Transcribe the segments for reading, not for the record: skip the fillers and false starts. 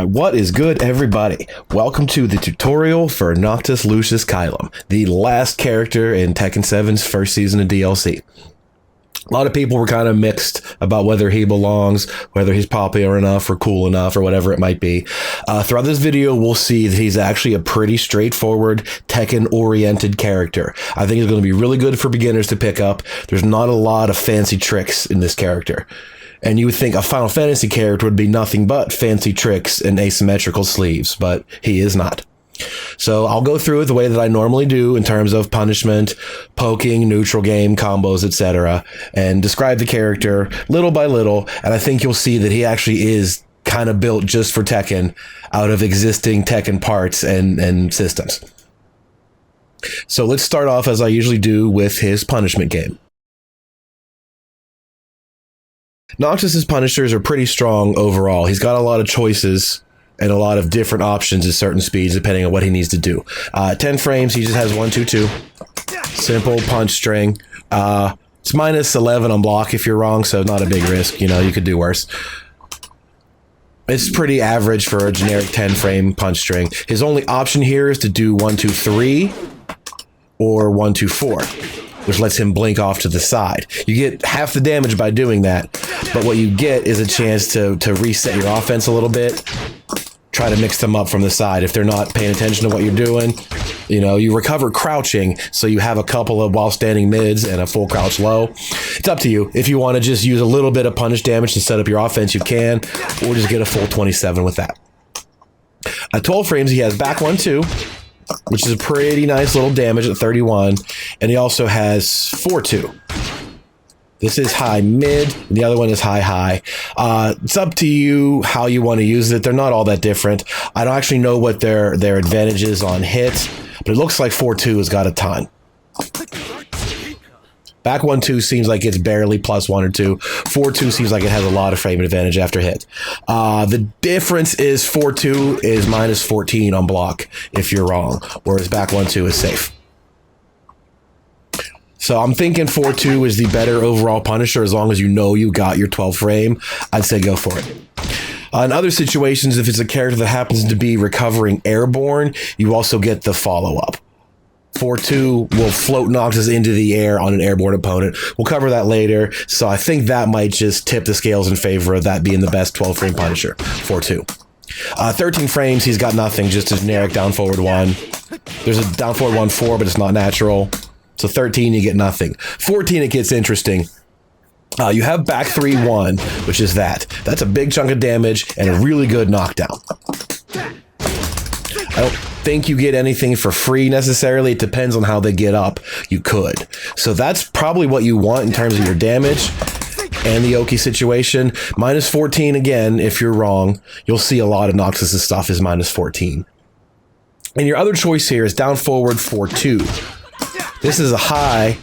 What is good, everybody? Welcome to the tutorial for Noctis Character, the last character in Tekken 7's first season of DLC. A lot of people were kind of mixed about whether he belongs, whether he's popular enough or cool enough or whatever it might be. Throughout this video, we'll see that he's actually a pretty straightforward Tekken-oriented character. I think he's going to be really good for beginners to pick up. There's not a lot of fancy tricks in this character. And you would think a Final Fantasy character would be nothing but fancy tricks and asymmetrical sleeves, but he is not. So I'll go through it the way that I normally do in terms of punishment, poking, neutral game, combos, etc., and describe the character little by little, and I think you'll see that he actually is kind of built just for Tekken out of existing Tekken parts and systems. So let's start off as I usually do with his punishment game. Noctis's punishers are pretty strong overall. He's got a lot of choices and a lot of different options at certain speeds depending on what he needs to do. 10 frames, he just has 1-2-2. Simple punch string. It's minus 11 on block if you're wrong, so not a big risk. You know, you could do worse. It's pretty average for a generic 10 frame punch string. His only option here is to do 1-2-3 or 1-2-4. Which lets him blink off to the side. You get half the damage by doing that, but what you get is a chance to reset your offense a little bit, try to mix them up from the side. If they're not paying attention to what you're doing, you know, you recover crouching, so you have a couple of while standing mids and a full crouch low. It's up to you. If you want to just use a little bit of punish damage to set up your offense, you can, or just get a full 27 with that. At 12 frames, he has back 1-2. Which is a pretty nice little damage at 31, and he also has 4-2. This is high mid, and the other one is high high. It's up to you how you want to use it. They're not all that different. I don't actually know what their advantage is on hits, but it looks like 4-2 has got a ton. Back 1-2 seems like it's barely +1 or 2. 4-2 seems like it has a lot of frame advantage after hit. The difference is 4-2 is minus 14 on block if you're wrong, whereas back 1-2 is safe. So I'm thinking 4-2 is the better overall punisher as long as you know you got your 12 frame. I'd say go for it. In other situations, if it's a character that happens to be recovering airborne, you also get the follow-up. 4-2 will float Noctis into the air on an airborne opponent. We'll cover that later, so I think that might just tip the scales in favor of that being the best 12-frame punisher. 4-2. 13 frames, he's got nothing, just a generic down-forward 1. There's a down-forward 1-4, but it's not natural. So 13, you get nothing. 14, it gets interesting. You have back 3-1, which is that. That's a big chunk of damage and a really good knockdown. I don't think you get anything for free necessarily. It depends on how they get up. You could. So that's probably what you want in terms of your damage and the Oki situation. Minus 14 again, if you're wrong. You'll see a lot of Noctis' stuff is minus 14. And your other choice here is down forward 4-2. This is a high,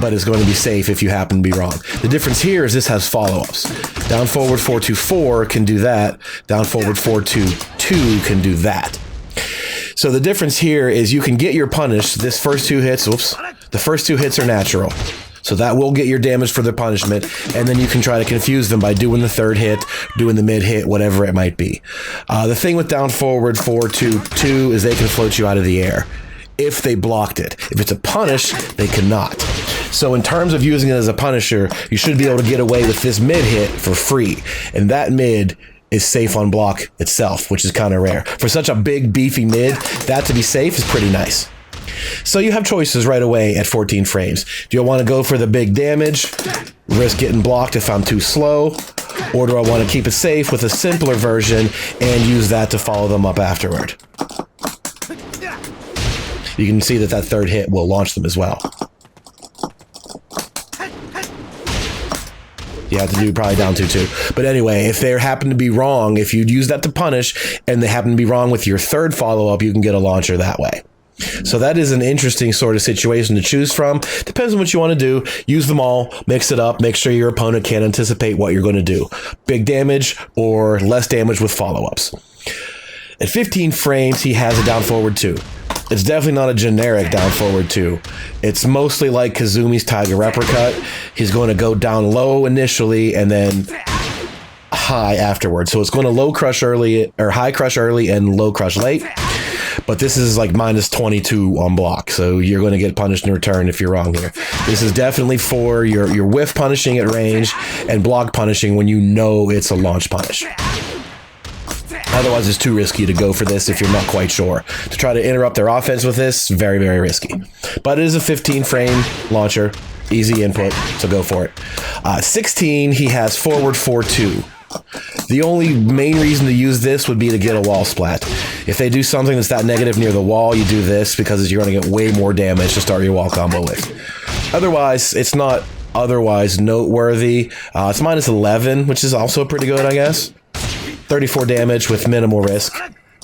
but it's going to be safe if you happen to be wrong. The difference here is this has follow-ups. Down forward 4-2-4 can do that. Down forward 4-2-2 can do that. So the difference here is you can get your punish. This first 2 hits, oops, the first 2 hits are natural. So that will get your damage for the punishment, and then you can try to confuse them by doing the third hit, doing the mid hit, whatever it might be. The thing with down forward 4-2-2 is they can float you out of the air if they blocked it. If it's a punish, they cannot. So in terms of using it as a punisher, you should be able to get away with this mid hit for free. And that mid is safe on block itself, which is kind of rare. For such a big, beefy mid, that to be safe is pretty nice. So you have choices right away at 14 frames. Do you want to go for the big damage, risk getting blocked if I'm too slow, or do I want to keep it safe with a simpler version and use that to follow them up afterward? You can see that third hit will launch them as well. You have to do probably down 2-2. But anyway, if they happen to be wrong, if you'd use that to punish and they happen to be wrong with your third follow-up, you can get a launcher that way. So that is an interesting sort of situation to choose from. Depends on what you want to do. Use them all, mix it up, make sure your opponent can't anticipate what you're going to do. Big damage or less damage with follow-ups. At 15 frames, he has a down forward 2. It's definitely not a generic down forward 2. It's mostly like Kazumi's Tiger Uppercut. He's going to go down low initially and then high afterwards. So it's going to low crush early, or high crush early and low crush late. But this is like minus 22 on block, so you're going to get punished in return if you're wrong here. This is definitely for your whiff punishing at range and block punishing when you know it's a launch punish. Otherwise, it's too risky to go for this if you're not quite sure. To try to interrupt their offense with this, very, very risky. But it is a 15-frame launcher, easy input, so go for it. 16, he has forward 4-2. The only main reason to use this would be to get a wall splat. If they do something that's that negative near the wall, you do this because you're going to get way more damage to start your wall combo with. Otherwise, it's not otherwise noteworthy. It's minus 11, which is also pretty good, I guess. 34 damage with minimal risk,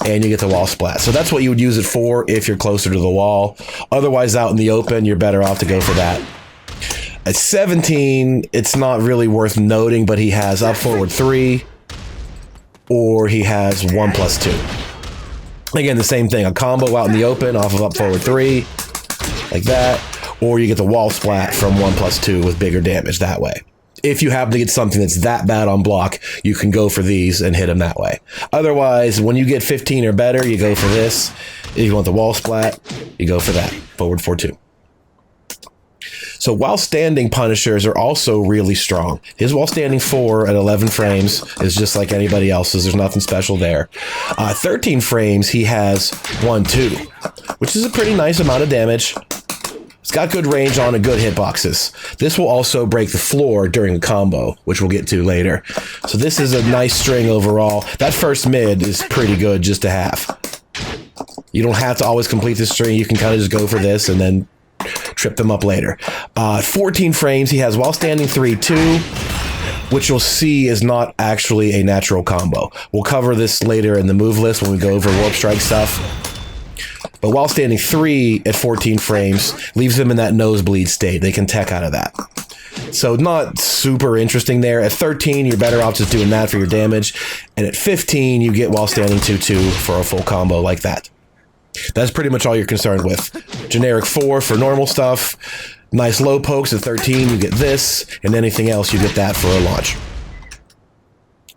and you get the wall splat. So that's what you would use it for if you're closer to the wall. Otherwise, out in the open, you're better off to go for that. At 17, it's not really worth noting, but he has up forward 3, or he has 1+2. Again, the same thing, a combo out in the open off of up forward 3, like that, or you get the wall splat from 1+2 with bigger damage that way. If you happen to get something that's that bad on block, you can go for these and hit them that way. Otherwise, when you get 15 or better, you go for this. If you want the wall splat, you go for that, forward 4-2. So while standing punishers are also really strong. His while standing 4 at 11 frames is just like anybody else's. There's nothing special there. 13 frames, he has 1-2, which is a pretty nice amount of damage. It's got good range on and good hitboxes. This will also break the floor during the combo, which we'll get to later. So this is a nice string overall. That first mid is pretty good just to have. You don't have to always complete this string. You can kind of just go for this and then trip them up later. 14 frames, he has while standing 3-2, which you'll see is not actually a natural combo. We'll cover this later in the move list when we go over warp strike stuff. But while standing 3 at 14 frames leaves them in that nosebleed state. They can tech out of that. So not super interesting there. At 13, you're better off just doing that for your damage. And at 15, you get while standing 2-2 for a full combo like that. That's pretty much all you're concerned with. Generic 4 for normal stuff. Nice low pokes at 13, you get this. And anything else, you get that for a launch.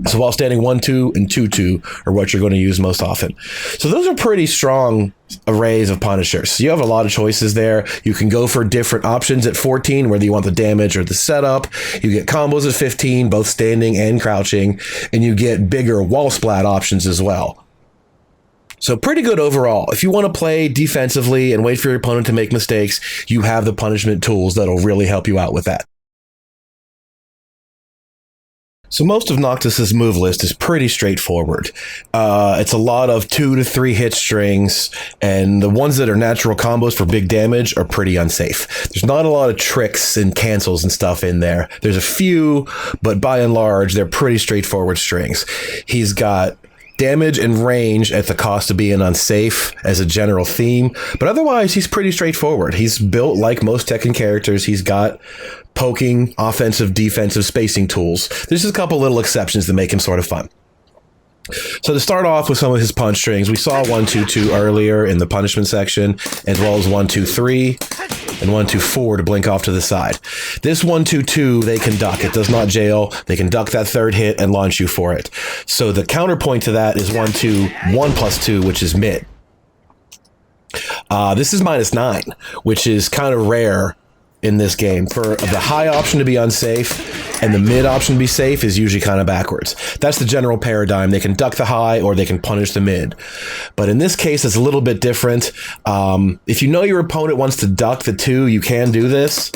So while standing 1-2 and 2-2 are what you're going to use most often. So those are pretty strong arrays of punishers. So you have a lot of choices there. You can go for different options at 14, whether you want the damage or the setup. You get combos at 15, both standing and crouching. And you get bigger wall splat options as well. So pretty good overall. If you want to play defensively and wait for your opponent to make mistakes, you have the punishment tools that'll really help you out with that. So most of Noctis's move list is pretty straightforward. It's a lot of 2 to 3 hit strings, and the ones that are natural combos for big damage are pretty unsafe. There's not a lot of tricks and cancels and stuff in there. There's a few, but by and large, they're pretty straightforward strings. He's got damage and range at the cost of being unsafe as a general theme, but otherwise he's pretty straightforward. He's built like most Tekken characters. He's got poking, offensive, defensive, spacing tools. There's just a couple little exceptions that make him sort of fun. So to start off with some of his punch strings, we saw 1-2-2 earlier in the punishment section, as well as 1-2-3 and 1-2-4 to blink off to the side. This 1-2-2, they can duck. It does not jail. They can duck that third hit and launch you for it. So the counterpoint to that is 1-2-1+2, which is mid. This is -9, which is kind of rare in this game. For the high option to be unsafe and the mid option to be safe is usually kind of backwards. That's the general paradigm. They can duck the high or they can punish the mid. But in this case, it's a little bit different. If you know your opponent wants to duck the 2, you can do this.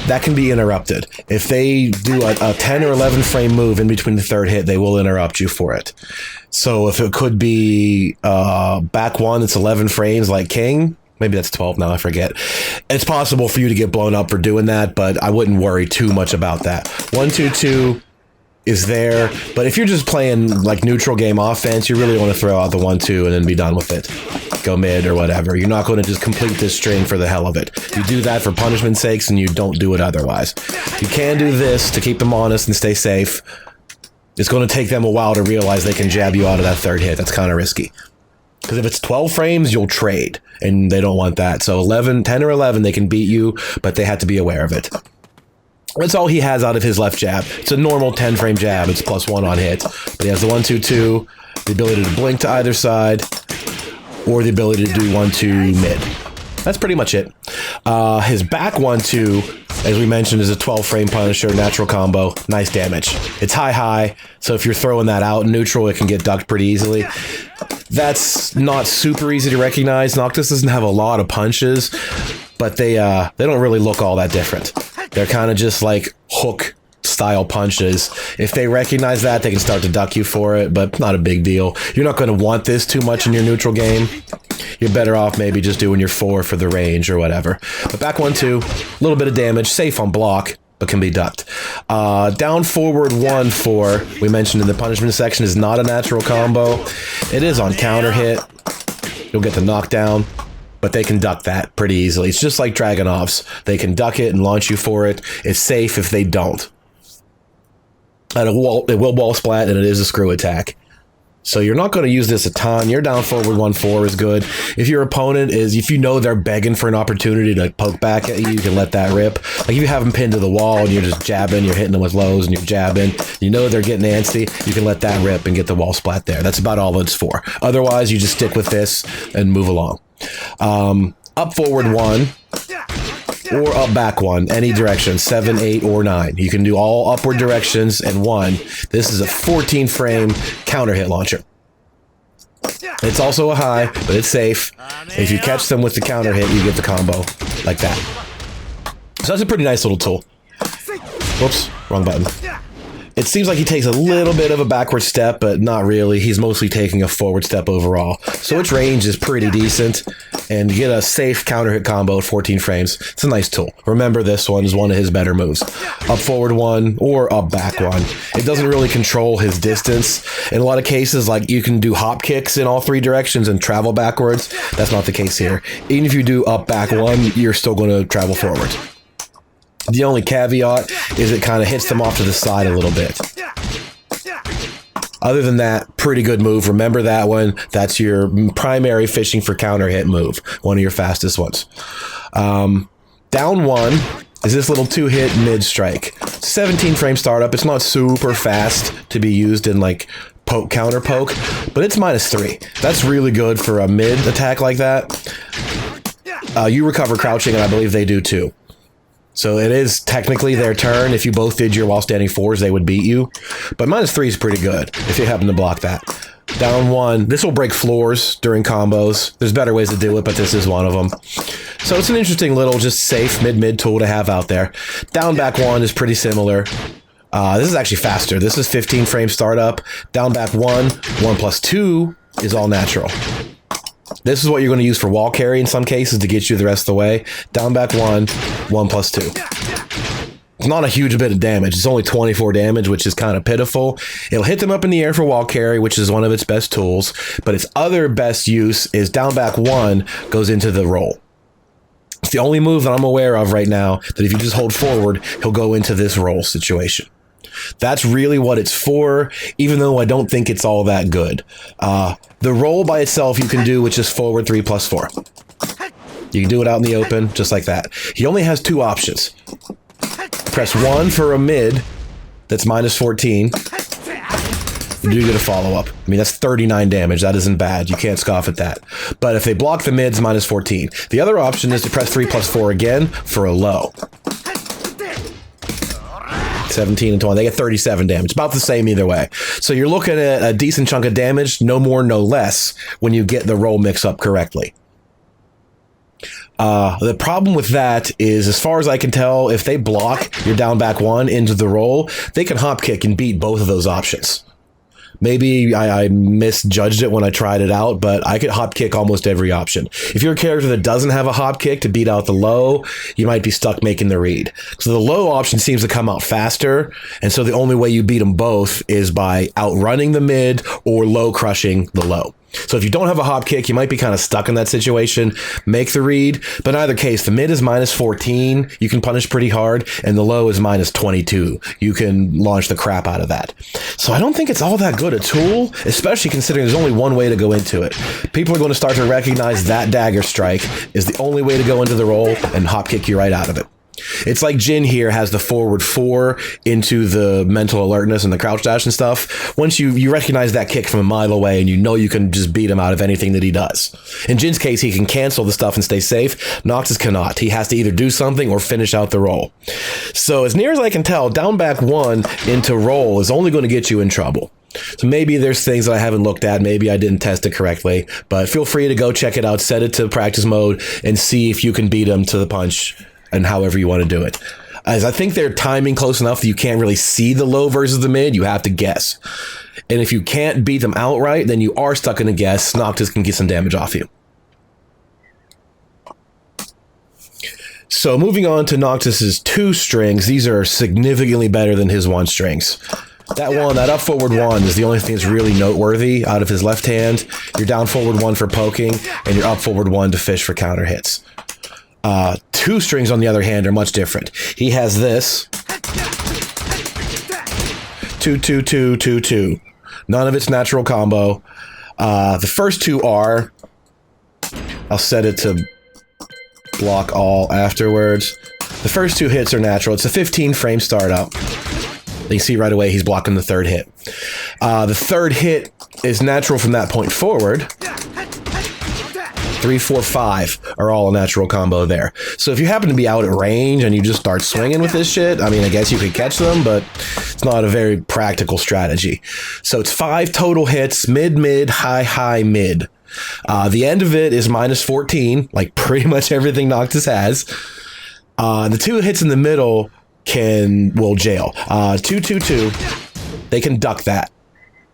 That can be interrupted. If they do a 10 or 11 frame move in between the third hit, they will interrupt you for it. So if it could be back one, it's 11 frames like King. Maybe that's 12 now, I forget. It's possible for you to get blown up for doing that, but I wouldn't worry too much about that. 1-2-2 is there, but if you're just playing like neutral game offense, you really want to throw out the 1-2 and then be done with it. Go mid or whatever. You're not going to just complete this string for the hell of it. You do that for punishment sakes and you don't do it otherwise. You can do this to keep them honest and stay safe. It's going to take them a while to realize they can jab you out of that third hit. That's kind of risky. Because if it's 12 frames, you'll trade, and they don't want that. So 10 or 11, they can beat you, but they have to be aware of it. That's all he has out of his left jab. It's a normal 10 frame jab. It's +1 on hit. But he has the 1-2-2, the ability to blink to either side, or the ability to do 1-2 mid. That's pretty much it. His back 1-2, as we mentioned, is a 12 frame Punisher, natural combo. Nice damage. It's high, so if you're throwing that out in neutral, it can get ducked pretty easily. That's not super easy to recognize. Noctis doesn't have a lot of punches, but they don't really look all that different. They're kind of just like hook style punches. If they recognize that, they can start to duck you for it, but not a big deal. You're not going to want this too much in your neutral game. You're better off maybe just doing your 4 for the range or whatever. But back 1-2, a little bit of damage, safe on block, but can be ducked. Down forward 1-4, we mentioned in the punishment section, is not a natural combo. It is on counter hit. You'll get the knockdown, but they can duck that pretty easily. It's just like Dragunov's. They can duck it and launch you for it. It's safe if they don't. And it will wall splat, and it is a screw attack. So you're not going to use this a ton. Your down forward 1-4 is good. If your opponent is, if you know they're begging for an opportunity to poke back at you, you can let that rip. Like if you have them pinned to the wall and you're just jabbing, you're hitting them with lows and you're jabbing, you know they're getting antsy, you can let that rip and get the wall splat there. That's about all it's for. Otherwise, you just stick with this and move along. Up forward 1 or up back 1, any direction, 7, 8, or 9. You can do all upward directions and 1. This is a 14 frame counter hit launcher. It's also a high, but it's safe. If you catch them with the counter hit, you get the combo like that. So that's a pretty nice little tool. Whoops, wrong button. It seems like he takes a little bit of a backward step, but not really. He's mostly taking a forward step overall. So its range is pretty decent, and you get a safe counter hit combo at 14 frames. It's a nice tool. Remember, this one is one of his better moves. Up forward 1 or up back 1. It doesn't really control his distance. In a lot of cases, like you can do hop kicks in all 3 directions and travel backwards. That's not the case here. Even if you do up back 1, you're still going to travel forward. The only caveat is it kind of hits them off to the side a little bit. Other than that, pretty good move. Remember that one. That's your primary fishing for counter hit move. One of your fastest ones. Down 1 is this little 2-hit mid strike. 17 frame startup. It's not super fast to be used in like counter poke, but it's -3. That's really good for a mid attack like that. You recover crouching, and I believe they do too. So it is technically their turn. If you both did your while standing 4s, they would beat you. But -3 is pretty good if you happen to block that. Down 1, this will break floors during combos. There's better ways to do it, but this is one of them. So it's an interesting little, just safe mid-mid tool to have out there. Down back 1 is pretty similar. This is actually faster. This is 15 frame startup. Down back 1, 1+2 is all natural. This is what you're going to use for wall carry in some cases to get you the rest of the way. Down back 1, 1+2. It's not a huge bit of damage. It's only 24 damage, which is kind of pitiful. It'll hit them up in the air for wall carry, which is one of its best tools. But its other best use is down back 1 goes into the roll. It's the only move that I'm aware of right now that if you just hold forward, he'll go into this roll situation. That's really what it's for, even though I don't think it's all that good. The roll by itself you can do with just forward 3+4. You can do it out in the open, just like that. He only has 2 options. Press 1 for a mid that's -14. You do get a follow-up. I mean, that's 39 damage. That isn't bad. You can't scoff at that. But if they block the mids, -14. The other option is to press 3+4 again for a low. 17 and 20. They get 37 damage. About the same either way. So you're looking at a decent chunk of damage, no more, no less, when you get the roll mix up correctly. The problem with that is, as far as I can tell, if they block your down back 1 into the roll, they can hop kick and beat both of those options. Maybe I misjudged it when I tried it out, but I could hop kick almost every option. If you're a character that doesn't have a hop kick to beat out the low, you might be stuck making the read. So the low option seems to come out faster, and so the only way you beat them both is by outrunning the mid or low crushing the low. So if you don't have a hop kick, you might be kind of stuck in that situation. Make the read, but in either case, the mid is -14. You can punish pretty hard, and the low is -22. You can launch the crap out of that. So I don't think it's all that good a tool, especially considering there's only one way to go into it. People are going to start to recognize that dagger strike is the only way to go into the roll and hop kick you right out of it. It's like Jin here has the forward 4 into the mental alertness and the crouch dash and stuff. Once you recognize that kick from a mile away and you know you can just beat him out of anything that he does. In Jin's case, he can cancel the stuff and stay safe. Noctis cannot. He has to either do something or finish out the roll. So as near as I can tell, down back 1 into roll is only going to get you in trouble. So maybe there's things that I haven't looked at. Maybe I didn't test it correctly, but feel free to go check it out, set it to practice mode, and see if you can beat him to the punch and however you want to do it. As I think they're timing close enough that you can't really see the low versus the mid, you have to guess. And if you can't beat them outright, then you are stuck in a guess. Noctis can get some damage off you. So moving on to Noctis's 2 strings, these are significantly better than his 1 strings. That up forward 1 is the only thing that's really noteworthy out of his left hand. You're down forward 1 for poking, and you're up forward 1 to fish for counter hits. 2 strings, on the other hand, are much different. He has this 2-2-2-2-2. None of it's natural combo. The first 2 are. I'll set it to block all afterwards. The first 2 hits are natural. It's a 15 frame startup. You see right away he's blocking the 3rd hit. The 3rd hit is natural from that point forward. 3, 4, 5 are all a natural combo there. So if you happen to be out at range and you just start swinging with this shit, I mean, I guess you could catch them, but it's not a very practical strategy. So it's 5 total hits, mid, mid, high, high, mid. The end of it is minus 14, like pretty much everything Noctis has. The 2 hits in the middle will jail. 2-2-2, they can duck that.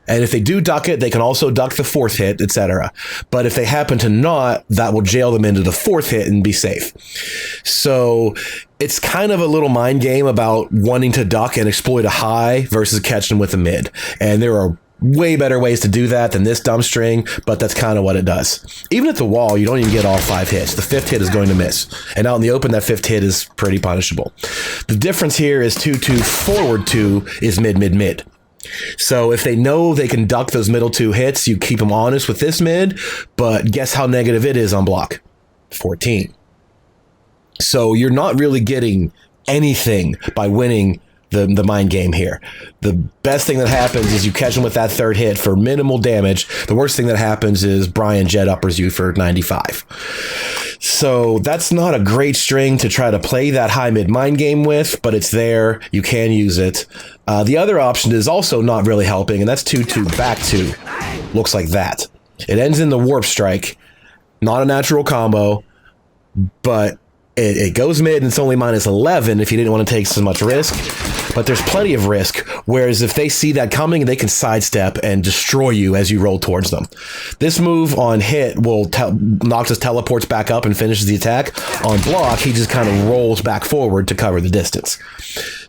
And if they do duck it, they can also duck the 4th hit, etc. But if they happen to not, that will jail them into the 4th hit and be safe. So it's kind of a little mind game about wanting to duck and exploit a high versus catching with a mid. And there are way better ways to do that than this dumb string, but that's kind of what it does. Even at the wall, you don't even get all 5 hits. The 5th hit is going to miss. And out in the open, that 5th hit is pretty punishable. The difference here is 2-2 forward 2 is mid, mid, mid. So if they know they can duck those middle 2 hits, you keep them honest with this mid, but guess how negative it is on block? 14. So you're not really getting anything by winning the mind game here. The best thing that happens is you catch him with that 3rd hit for minimal damage. The worst thing that happens is Brian jet uppers you for 95. So that's not a great string to try to play that high mid mind game with, but it's there. You can use it. The other option is also not really helping, and that's 2-2 back 2. Looks like that. It ends in the warp strike. Not a natural combo, but it goes mid and it's only minus 11 if you didn't want to take so much risk. But there's plenty of risk, whereas if they see that coming, they can sidestep and destroy you as you roll towards them. This move on hit will Noctis teleports back up and finishes the attack. On block, he just kind of rolls back forward to cover the distance.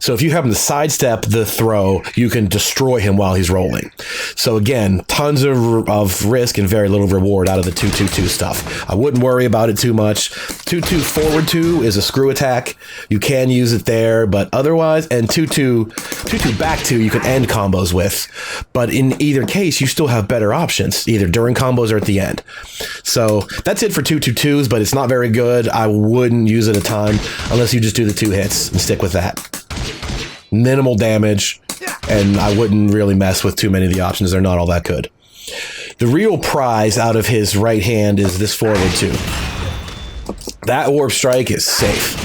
So if you happen to sidestep the throw, you can destroy him while he's rolling. So again, tons of risk and very little reward out of the 2-2-2 stuff. I wouldn't worry about it too much. 2-2 forward 2 is a screw attack. You can use it there, but otherwise, and 2-2 back 2 you can end combos with. But in either case, you still have better options, either during combos or at the end. So that's it for 2-2-2s, but it's not very good. I wouldn't use it a ton unless you just do the 2 hits and stick with that. Minimal damage, and I wouldn't really mess with too many of the options. They're not all that good. The real prize out of his right hand is this forward 2. That warp strike is safe.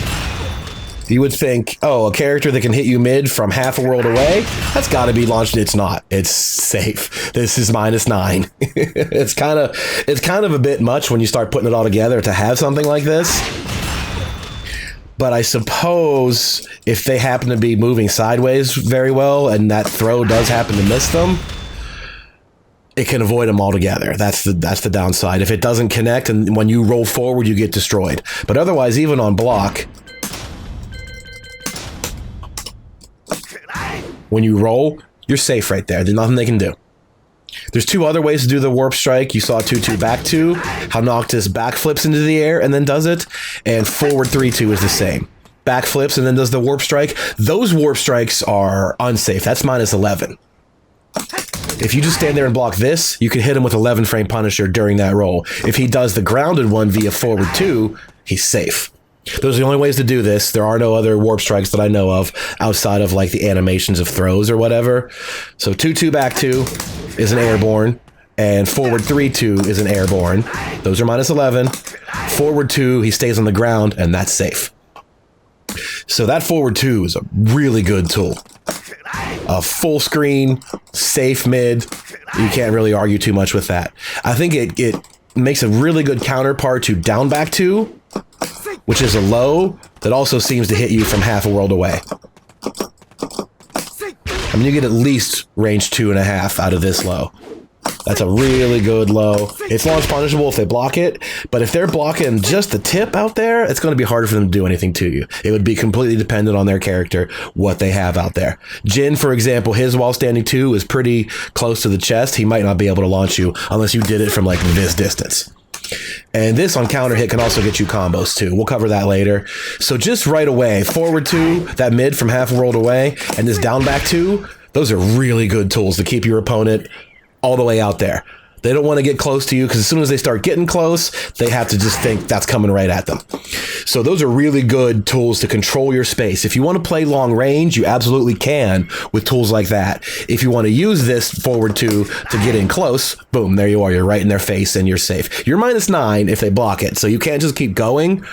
You would think, oh, a character that can hit you mid from half a world away, that's got to be launched. It's not. It's safe. This is minus 9. It's kind of a bit much when you start putting it all together to have something like this. But I suppose if they happen to be moving sideways very well and that throw does happen to miss them, it can avoid them altogether. That's the downside. If it doesn't connect and when you roll forward, you get destroyed. But otherwise, even on block, when you roll, you're safe right there. There's nothing they can do. There's 2 other ways to do the warp strike. You saw 2-2 back 2, how Noctis backflips into the air and then does it, and forward 3-2 is the same. Backflips and then does the warp strike. Those warp strikes are unsafe. That's minus 11. If you just stand there and block this, you can hit him with 11 frame Punisher during that roll. If he does the grounded one via forward 2, he's safe. Those are the only ways to do this. There are no other warp strikes that I know of outside of like the animations of throws or whatever. So 2-2 back 2 is an airborne, and forward 3-2 is an airborne. Those are -11. Forward 2, he stays on the ground, and that's safe. So that forward 2 is a really good tool. A full screen, safe mid. You can't really argue too much with that. I think it makes a really good counterpart to down back 2, which is a low that also seems to hit you from half a world away. I mean, you get at least range 2.5 out of this low. That's a really good low. It's launch punishable if they block it, but if they're blocking just the tip out there, it's going to be harder for them to do anything to you. It would be completely dependent on their character, what they have out there. Jin, for example, his while standing 2 is pretty close to the chest. He might not be able to launch you unless you did it from like this distance. And this on counter hit can also get you combos too. We'll cover that later. So just right away, forward 2, that mid from half a world away, and this down back 2, those are really good tools to keep your opponent all the way out there. They don't want to get close to you because as soon as they start getting close, they have to just think that's coming right at them. So those are really good tools to control your space. If you want to play long range, you absolutely can with tools like that. If you want to use this forward 2 to get in close, boom, there you are. You're right in their face and you're safe. You're -9 if they block it, so you can't just keep going,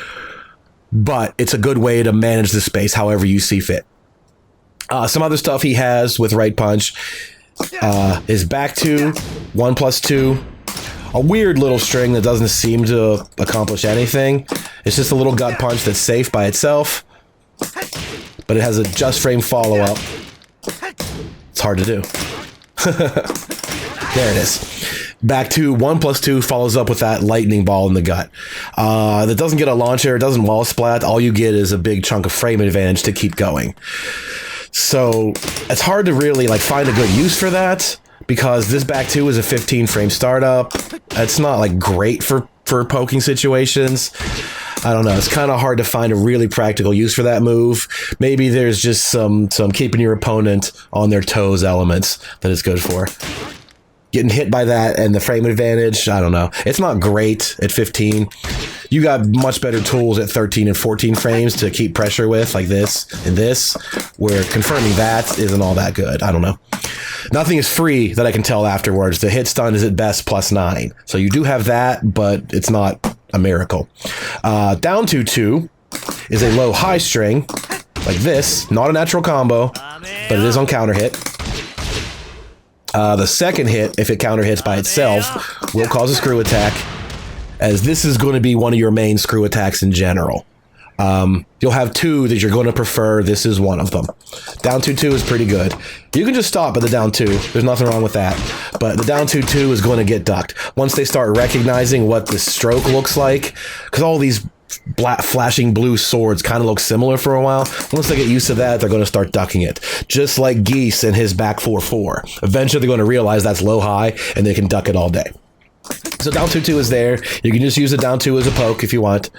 but it's a good way to manage the space however you see fit. Some other stuff he has with right punch is back 2, 1+2, a weird little string that doesn't seem to accomplish anything. It's just a little gut punch that's safe by itself, but it has a just frame follow-up. It's hard to do. There it is. Back 2, 1+2 follows up with that lightning ball in the gut. That doesn't get a launcher, it doesn't wall splat. All you get is a big chunk of frame advantage to keep going. So it's hard to really like find a good use for that because this back 2 is a 15 frame startup. It's not like great for poking situations. I don't know. It's kind of hard to find a really practical use for that move. Maybe there's just some keeping your opponent on their toes elements that it's good for. Getting hit by that and the frame advantage, I don't know. It's not great at 15. You got much better tools at 13 and 14 frames to keep pressure with, like this and this, where confirming that isn't all that good. I don't know. Nothing is free that I can tell afterwards. The hit stun is at best +9. So you do have that, but it's not a miracle. Down 2-2 is a low high string, like this. Not a natural combo, but it is on counter hit. The second hit, if it counter hits by itself, will cause a screw attack, as this is going to be one of your main screw attacks in general. You'll have 2 that you're going to prefer. This is one of them. Down 2-2 is pretty good. You can just stop at the down 2. There's nothing wrong with that. But the down 2-2 is going to get ducked. Once they start recognizing what the stroke looks like, because all these black flashing blue swords kind of look similar for a while. Once they get used to that, they're going to start ducking it. Just like Geese and his back 4-4. Eventually, they're going to realize that's low-high, and they can duck it all day. So down 2-2 is there. You can just use the down 2 as a poke if you want.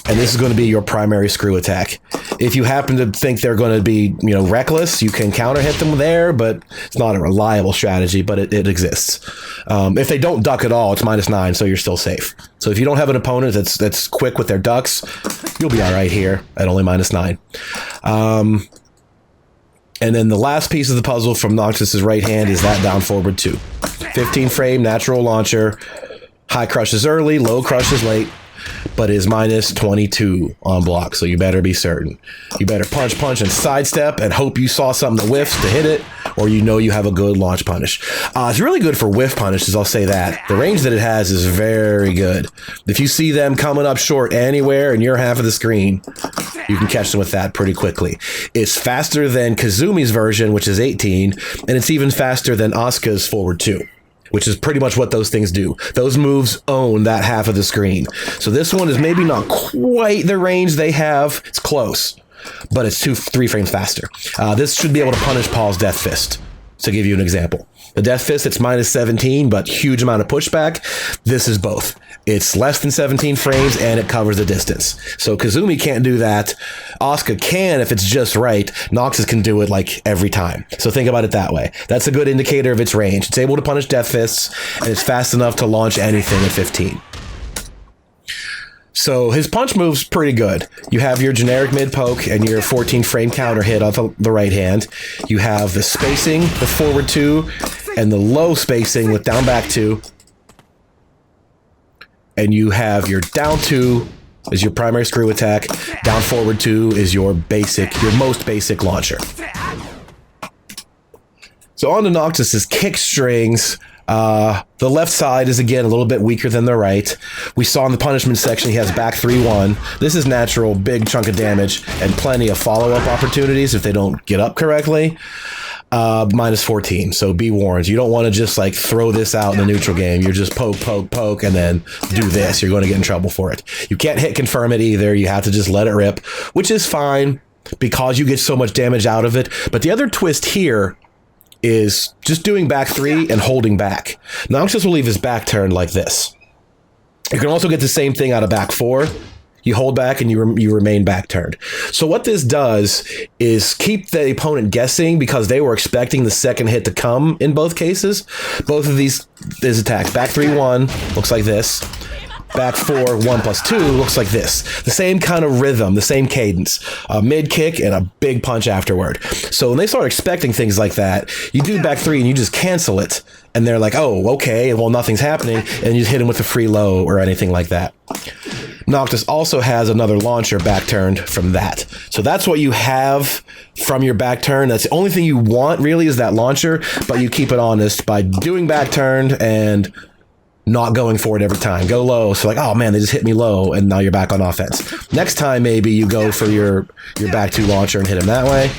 And this is going to be your primary screw attack. If you happen to think they're going to be, reckless, you can counter hit them there, but it's not a reliable strategy, but it exists. If they don't duck at all, it's -9, so you're still safe. So if you don't have an opponent that's quick with their ducks, you'll be all right here at only -9. And then the last piece of the puzzle from Noctis' right hand is that down forward 2. 15 frame, natural launcher, high crushes early, low crushes late, but is -22 on block, so you better be certain. You better punch, and sidestep, and hope you saw something that whiffs to hit it, or you have a good launch punish. It's really good for whiff punishes, I'll say that. The range that it has is very good. If you see them coming up short anywhere in your half of the screen, you can catch them with that pretty quickly. It's faster than Kazumi's version, which is 18, and it's even faster than Asuka's forward 2. Which is pretty much what those things do. Those moves own that half of the screen. So this one is maybe not quite the range they have. It's close, but it's 2-3 frames faster. This should be able to punish Paul's Death Fist, to give you an example. The Death Fist, it's -17, but huge amount of pushback. This is both. It's less than 17 frames, and it covers the distance. So Kazumi can't do that. Asuka can if it's just right. Noctis can do it like every time. So think about it that way. That's a good indicator of its range. It's able to punish Death Fists, and it's fast enough to launch anything at 15. So his punch move's pretty good. You have your generic mid poke and your 14 frame counter hit on the right hand. You have the spacing, the forward 2, and the low spacing with down back 2. And you have your down 2 is your primary screw attack. Down forward 2 is your most basic launcher. So on to Noctis's kick strings. The left side is, again, a little bit weaker than the right. We saw in the punishment section he has back 3-1. This is natural, big chunk of damage, and plenty of follow-up opportunities if they don't get up correctly. Minus 14, so be warned. You don't want to just, like, throw this out in the neutral game. You're just poke, poke, poke, and then do this. You're going to get in trouble for it. You can't hit confirm it either. You have to just let it rip, which is fine because you get so much damage out of it. But the other twist here is just doing back 3 and holding back. Noctis will leave his back turned like this. You can also get the same thing out of back 4. You hold back and you remain back turned. So what this does is keep the opponent guessing because they were expecting the second hit to come in both cases. Both of these attacks. Back 3-1 looks like this. Back 4-1+2 looks like this. The same kind of rhythm, the same cadence. A mid kick and a big punch afterward. So when they start expecting things like that, you do back 3 and you just cancel it. And they're like, oh, okay, well, nothing's happening. And you just hit him with a free low or anything like that. Noctis also has another launcher back turned from that. So that's what you have from your back turn. That's the only thing you want really is that launcher, but you keep it honest by doing back turned and not going for it every time. Go low. So like, oh man, they just hit me low and now you're back on offense. Next time, maybe you go for your back 2 launcher and hit him that way.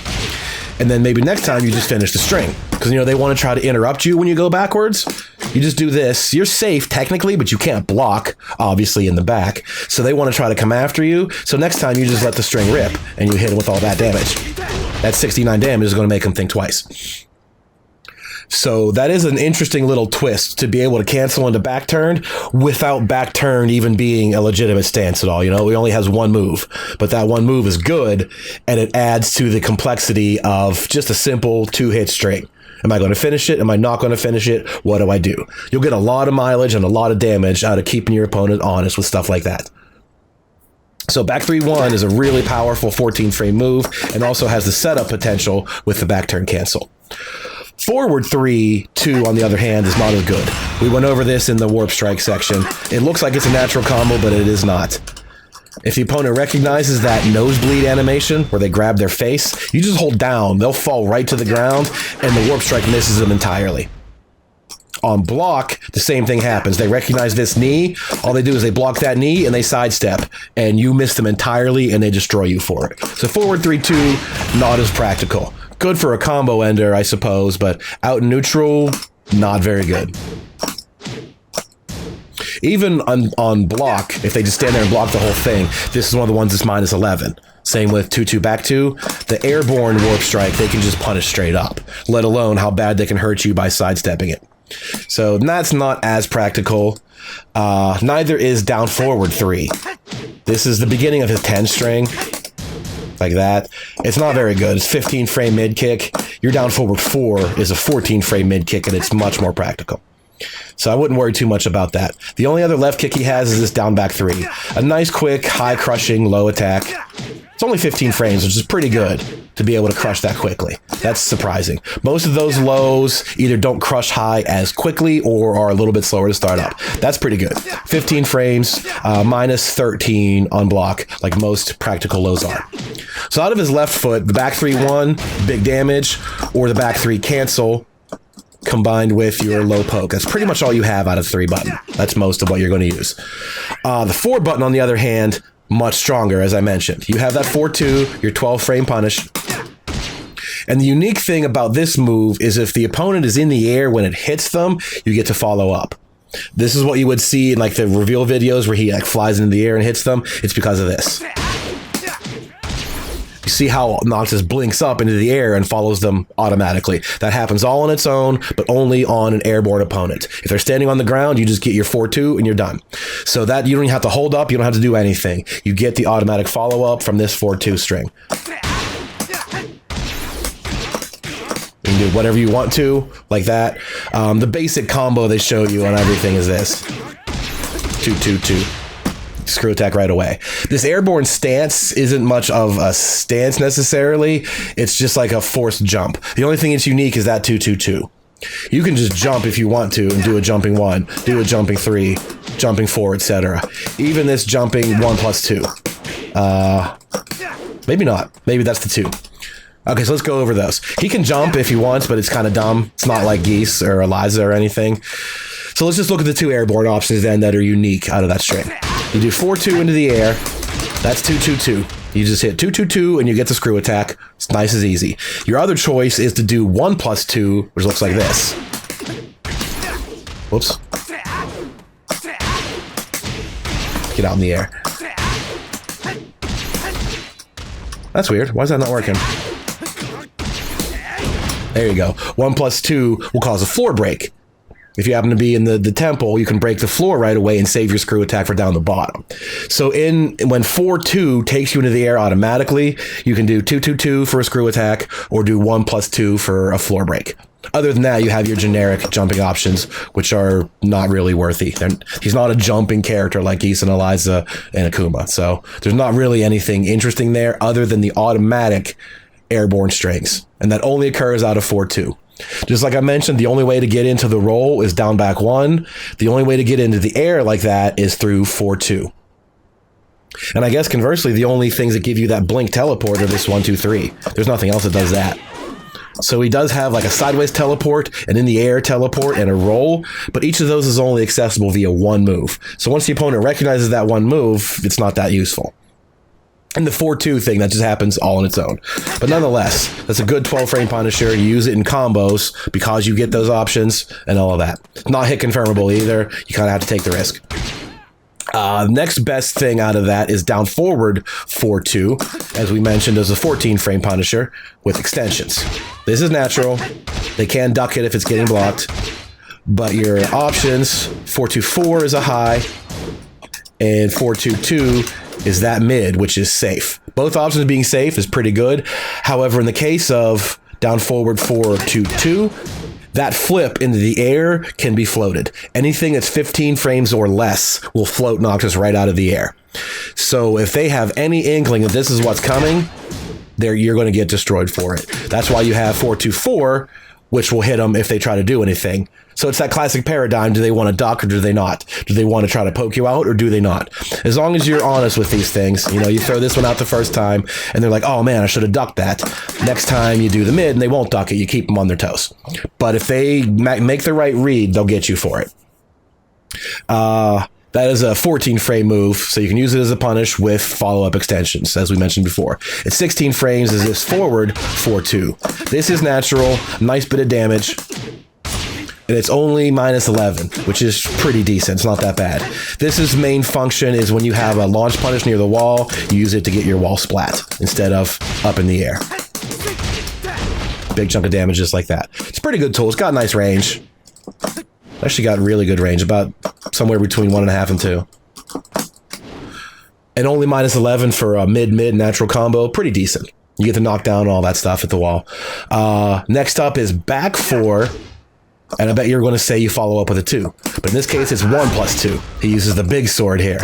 And then maybe next time you just finish the string. Because, you know, they want to try to interrupt you when you go backwards. You just do this. You're safe technically, but you can't block, obviously, in the back. So they want to try to come after you. So next time you just let the string rip and you hit him with all that damage. That 69 damage is going to make him think twice. So that is an interesting little twist to be able to cancel into back turned without back turned even being a legitimate stance at all. You know, he only has one move, but that one move is good and it adds to the complexity of just a simple 2-hit string. Am I going to finish it? Am I not going to finish it? What do I do? You'll get a lot of mileage and a lot of damage out of keeping your opponent honest with stuff like that. So back 3-1 is a really powerful 14 frame move and also has the setup potential with the back turn cancel. Forward 3-2, on the other hand, is not as good. We went over this in the Warp Strike section. It looks like it's a natural combo, but it is not. If the opponent recognizes that nosebleed animation, where they grab their face, you just hold down. They'll fall right to the ground, and the Warp Strike misses them entirely. On block, the same thing happens. They recognize this knee. All they do is they block that knee, and they sidestep, and you miss them entirely, and they destroy you for it. So forward 3-2, not as practical. Good for a combo ender, I suppose, but out in neutral, not very good. Even on block, if they just stand there and block the whole thing, this is one of the ones that's minus 11. Same with 2-2 back 2. The airborne Warp Strike, they can just punish straight up, let alone how bad they can hurt you by sidestepping it. So that's not as practical. Neither is down forward 3. This is the beginning of his 10 string. Like that. It's not very good. It's 15 frame mid kick. Your down forward 4 is a 14 frame mid kick, and it's much more practical. So I wouldn't worry too much about that. The only other left kick he has is this down back 3. A nice, quick, high crushing, low attack. It's only 15 frames, which is pretty good to be able to crush that quickly. That's surprising. Most of those lows either don't crush high as quickly or are a little bit slower to start up. That's pretty good. 15 frames, minus 13 on block, like most practical lows are. So out of his left foot, the back 3-1, big damage, or the back 3 cancel, combined with your low poke. That's pretty much all you have out of 3 button. That's most of what you're going to use. The 4 button, on the other hand, much stronger, as I mentioned. You have that 4-2, your 12 frame punish. And the unique thing about this move is if the opponent is in the air when it hits them, you get to follow up. This is what you would see in like the reveal videos where he like flies into the air and hits them. It's because of this. You see how Noctis blinks up into the air and follows them automatically. That happens all on its own, but only on an airborne opponent. If they're standing on the ground, you just get your 4-2 and you're done. So that you don't even have to hold up, you don't have to do anything. You get the automatic follow-up from this 4-2 string. You can do whatever you want to, like that. The basic combo they show you on everything is this. 2-2-2. screw attack right away. This airborne stance isn't much of a stance necessarily. It's just like a forced jump. The only thing that's unique is that 2-2-2. You can just jump if you want to and do a jumping 1, do a jumping 3, jumping 4, etc. Even this jumping 1+2. Maybe not. Maybe that's the 2. Okay, so let's go over those. He can jump if he wants, but it's kind of dumb. It's not like Geese or Eliza or anything. So let's just look at the 2 airborne options then that are unique out of that string. You do 4-2 into the air. That's 2-2-2. You just hit 2-2-2 and you get the screw attack. It's nice as easy. Your other choice is to do 1+2, which looks like this. Whoops. Get out in the air. That's weird. Why is that not working? There you go. 1+2 will cause a floor break. If you happen to be in the temple, you can break the floor right away and save your screw attack for down the bottom. So when 4-2 takes you into the air automatically, you can do 2-2-2 for a screw attack or do 1+2 for a floor break. Other than that, you have your generic jumping options, which are not really worthy. He's not a jumping character like Geese and Eliza and Akuma. So there's not really anything interesting there other than the automatic airborne strings. And that only occurs out of 4-2. Just like I mentioned, the only way to get into the roll is down back 1. The only way to get into the air like that is through 4-2. And I guess conversely, the only things that give you that blink teleport are this 1-2-3. There's nothing else that does that. So he does have like a sideways teleport, an in the air teleport, and a roll, but each of those is only accessible via 1 move. So once the opponent recognizes that 1 move, it's not that useful. And the 4-2 thing, that just happens all on its own. But nonetheless, that's a good 12-frame Punisher. You use it in combos because you get those options and all of that. Not hit confirmable either. You kind of have to take the risk. Next best thing out of that is down forward 4-2. As we mentioned, there's a 14-frame Punisher with extensions. This is natural. They can duck it if it's getting blocked. But your options, 4-2-4 is a high, and 4-2-2 is that mid, which is safe. Both options being safe is pretty good. However, in the case of down forward 4-2-2, that flip into the air can be floated. Anything that's 15 frames or less will float Noctis right out of the air. So if they have any inkling that this is what's coming, you're going to get destroyed for it. That's why you have 4-2-4, which will hit them if they try to do anything. So it's that classic paradigm. Do they want to duck or do they not? Do they want to try to poke you out or do they not? As long as you're honest with these things, you throw this one out the first time and they're like, oh man, I should have ducked that. Next time you do the mid and they won't duck it, you keep them on their toes. But if they make the right read, they'll get you for it. That is a 14-frame move, so you can use it as a punish with follow-up extensions, as we mentioned before. It's 16 frames as this forward 4-2. This is natural, nice bit of damage, and it's only -11, which is pretty decent. It's not that bad. This main function is when you have a launch punish near the wall, you use it to get your wall splat instead of up in the air. Big chunk of damage just like that. It's a pretty good tool. It's got nice range. Actually got really good range, about somewhere between 1.5 and 2. And only -11 for a mid-mid natural combo. Pretty decent. You get to knock down all that stuff at the wall. Next up is back 4. And I bet you're going to say you follow up with a 2. But in this case, it's 1+2. He uses the big sword here.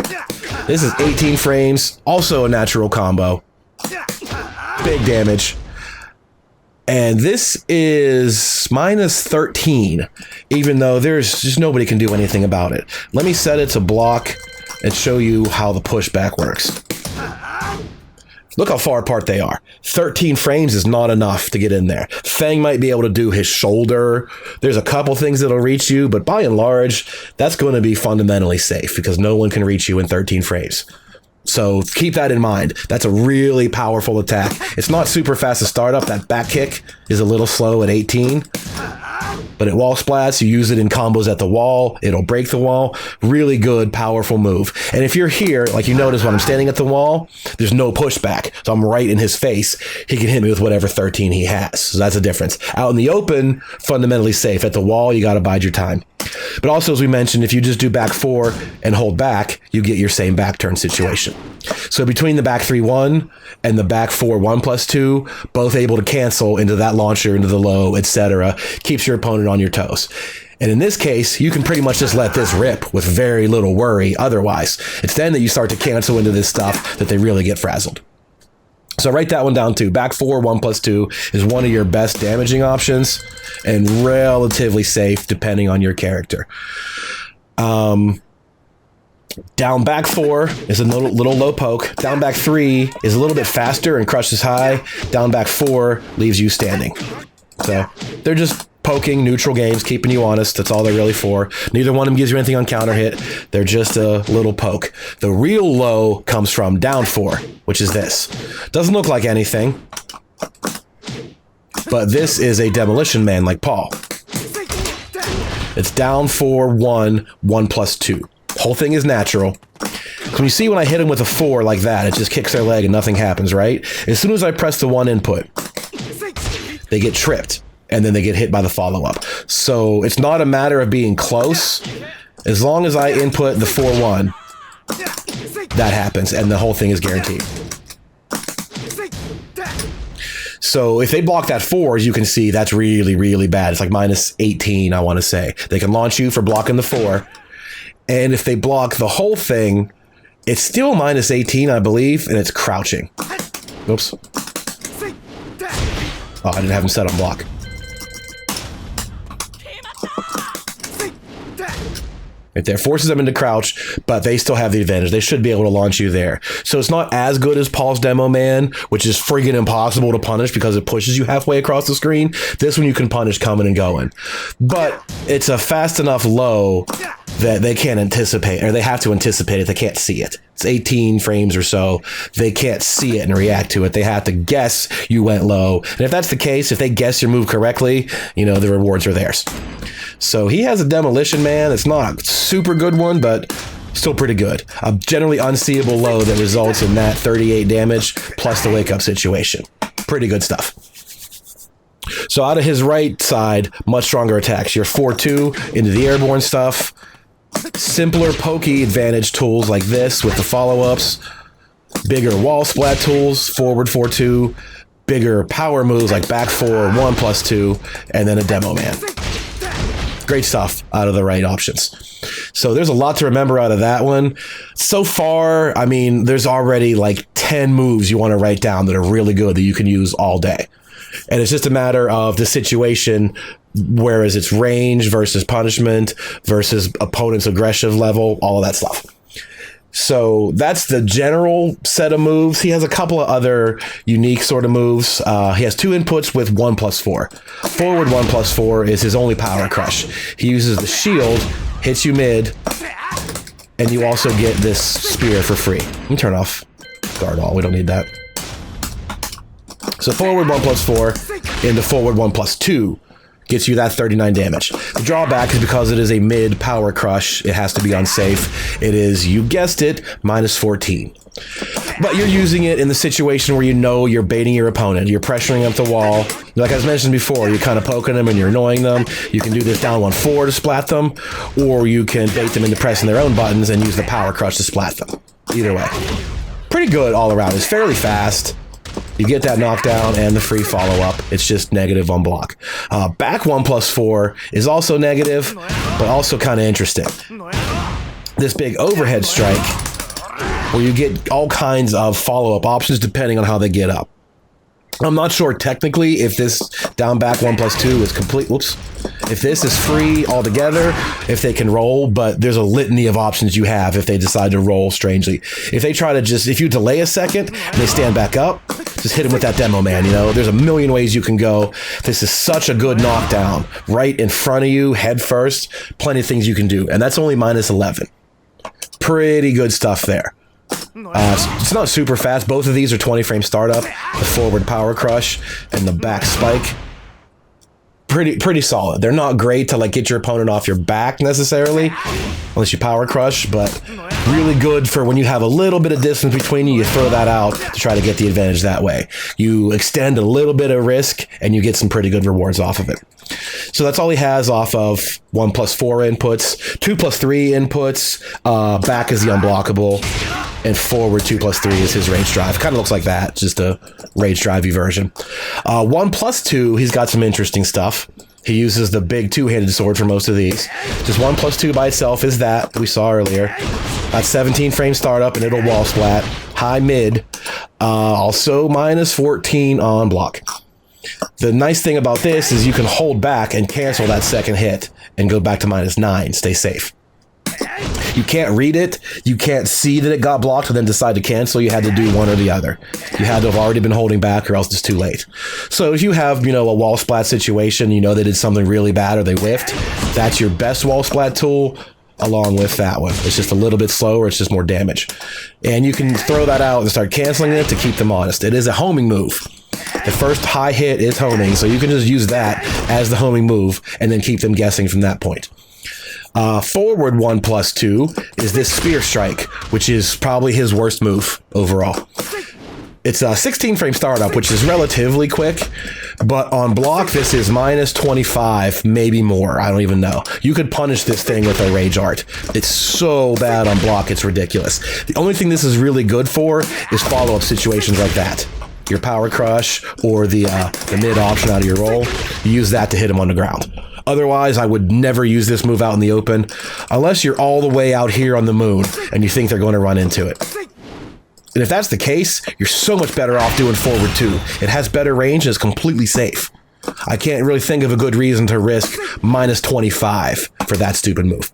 This is 18 frames. Also a natural combo. Big damage. And this is -13, even though there's just nobody can do anything about it. Let me set it to block and show you how the pushback works. Look how far apart they are. 13 frames is not enough to get in there. Fang might be able to do his shoulder. There's a couple things that'll reach you, but by and large, that's going to be fundamentally safe because no one can reach you in 13 frames. So keep that in mind. That's a really powerful attack. It's not super fast to start up. That back kick is a little slow at 18. But at wall splats, you use it in combos at the wall. It'll break the wall. Really good, powerful move. And if you're here, like you notice when I'm standing at the wall, there's no pushback. So I'm right in his face. He can hit me with whatever 13 he has. So that's a difference. Out in the open, fundamentally safe. At the wall, you got to bide your time. But also, as we mentioned, if you just do back 4 and hold back, you get your same back turn situation. So between the back 3-1 and the back 4-1 plus 2, both able to cancel into that launcher, into the low, etc., keeps your opponent on your toes. And in this case, you can pretty much just let this rip with very little worry otherwise. It's then that you start to cancel into this stuff that they really get frazzled. So write that one down too. Back 4, 1 plus 2 is one of your best damaging options and relatively safe depending on your character. Down back 4 is a little low poke. Down back 3 is a little bit faster and crushes high. Down back 4 leaves you standing. So they're just poking neutral games, keeping you honest. That's all they're really for. Neither one of them gives you anything on counter hit. They're just a little poke. The real low comes from down 4, which is this. Doesn't look like anything, but this is a demolition man like Paul. It's down 4, 1, 1 plus 2. Whole thing is natural. So you see when I hit him with a 4 like that, it just kicks their leg and nothing happens, right? As soon as I press the 1 input, they get tripped, and then they get hit by the follow-up. So it's not a matter of being close. As long as I input the 4-1, that happens, and the whole thing is guaranteed. So if they block that 4, as you can see, that's really, really bad. It's like minus 18, I want to say. They can launch you for blocking the 4. And if they block the whole thing, it's still minus 18, I believe, and it's crouching. Oops. Oh, I didn't have him set on block. Right there, forces them into crouch, but they still have the advantage. They should be able to launch you there. So it's not as good as Paul's Demo Man, which is freaking impossible to punish because it pushes you halfway across the screen. This one you can punish coming and going. But it's a fast enough low that they can't anticipate, or they have to anticipate it. They can't see it. It's 18 frames or so. They can't see it and react to it. They have to guess you went low. And if that's the case, if they guess your move correctly, you know, the rewards are theirs. So he has a Demolition Man. It's not a super good one, but still pretty good. A generally unseeable low that results in that 38 damage plus the wake up situation. Pretty good stuff. So out of his right side, much stronger attacks. Your 4-2 into the airborne stuff. Simpler pokey advantage tools like this with the follow-ups. Bigger wall splat tools, forward 4-2. Bigger power moves like back 4, 1 plus 2, and then a Demo Man. Great stuff out of the right options. So there's a lot to remember out of that one. So far, I mean, there's already like 10 moves you want to write down that are really good that you can use all day. And it's just a matter of the situation, whereas it's range versus punishment versus opponent's aggressive level, all of that stuff. So that's the general set of moves. He has a couple of other unique sort of moves. He has 2 inputs with 1 plus 4. Forward 1 plus 4 is his only power crush. He uses the shield, hits you mid, and you also get this spear for free. Let me turn off guard all. We don't need that. So forward 1 plus 4 into forward 1 plus 2 gets you that 39 damage. The drawback is because it is a mid power crush, it has to be unsafe. It is, you guessed it, minus 14. But you're using it in the situation where you know you're baiting your opponent. You're pressuring up the wall. Like I mentioned before, you're kind of poking them and you're annoying them. You can do this down 1-4 to splat them, or you can bait them into pressing their own buttons and use the power crush to splat them. Either way. Pretty good all around. It's fairly fast. You get that knockdown and the free follow-up. It's just negative on block. Back 1 plus 4 is also negative, but also kind of interesting. This big overhead strike, where you get all kinds of follow-up options depending on how they get up. I'm not sure technically if this down back 1 plus 2 is complete. Whoops. If this is free altogether, if they can roll, but there's a litany of options you have if they decide to roll strangely. If they try to just, if you delay a second and they stand back up, just hit them with that Demo Man, you know? There's a million ways you can go. This is such a good knockdown. Right in front of you, head first, plenty of things you can do. And that's only minus 11. Pretty good stuff there. It's not super fast. Both of these are 20 frame startup. The forward power crush and the back spike. Pretty solid. They're not great to like get your opponent off your back necessarily, unless you power crush, but really good for when you have a little bit of distance between you. You throw that out to try to get the advantage that way. You extend a little bit of risk and you get some pretty good rewards off of it. So that's all he has off of 1+4 inputs, 2+3 inputs, back is the unblockable, and forward 2+3 is his rage drive. Kind of looks like that, just a rage drivey version. 1+2, he's got some interesting stuff. He uses the big two-handed sword for most of these. Just 1+2 by itself is that we saw earlier. Got 17 frame startup and it'll wall splat. High mid. Also -14 on block. The nice thing about this is you can hold back and cancel that second hit and go back to -9. Stay safe. You can't read it. You can't see that it got blocked and then decide to cancel. You had to do one or the other. You had to have already been holding back or else it's too late. So if you have, you know, a wall splat situation, you know they did something really bad or they whiffed, that's your best wall splat tool along with that one. It's just a little bit slower. It's just more damage. And you can throw that out and start canceling it to keep them honest. It is a homing move. The first high hit is homing, so you can just use that as the homing move and then keep them guessing from that point. Forward 1+2 is this spear strike, which is probably his worst move overall. It's a 16 frame startup, which is relatively quick, but on block, this is -25, maybe more. I don't even know. You could punish this thing with a rage art. It's so bad on block, it's ridiculous. The only thing this is really good for is follow-up situations like that. Your power crush or the mid option out of your roll. You use that to hit him on the ground. Otherwise, I would never use this move out in the open unless you're all the way out here on the moon and you think they're going to run into it. And if that's the case, you're so much better off doing forward 2. It has better range and is completely safe. I can't really think of a good reason to risk -25 for that stupid move.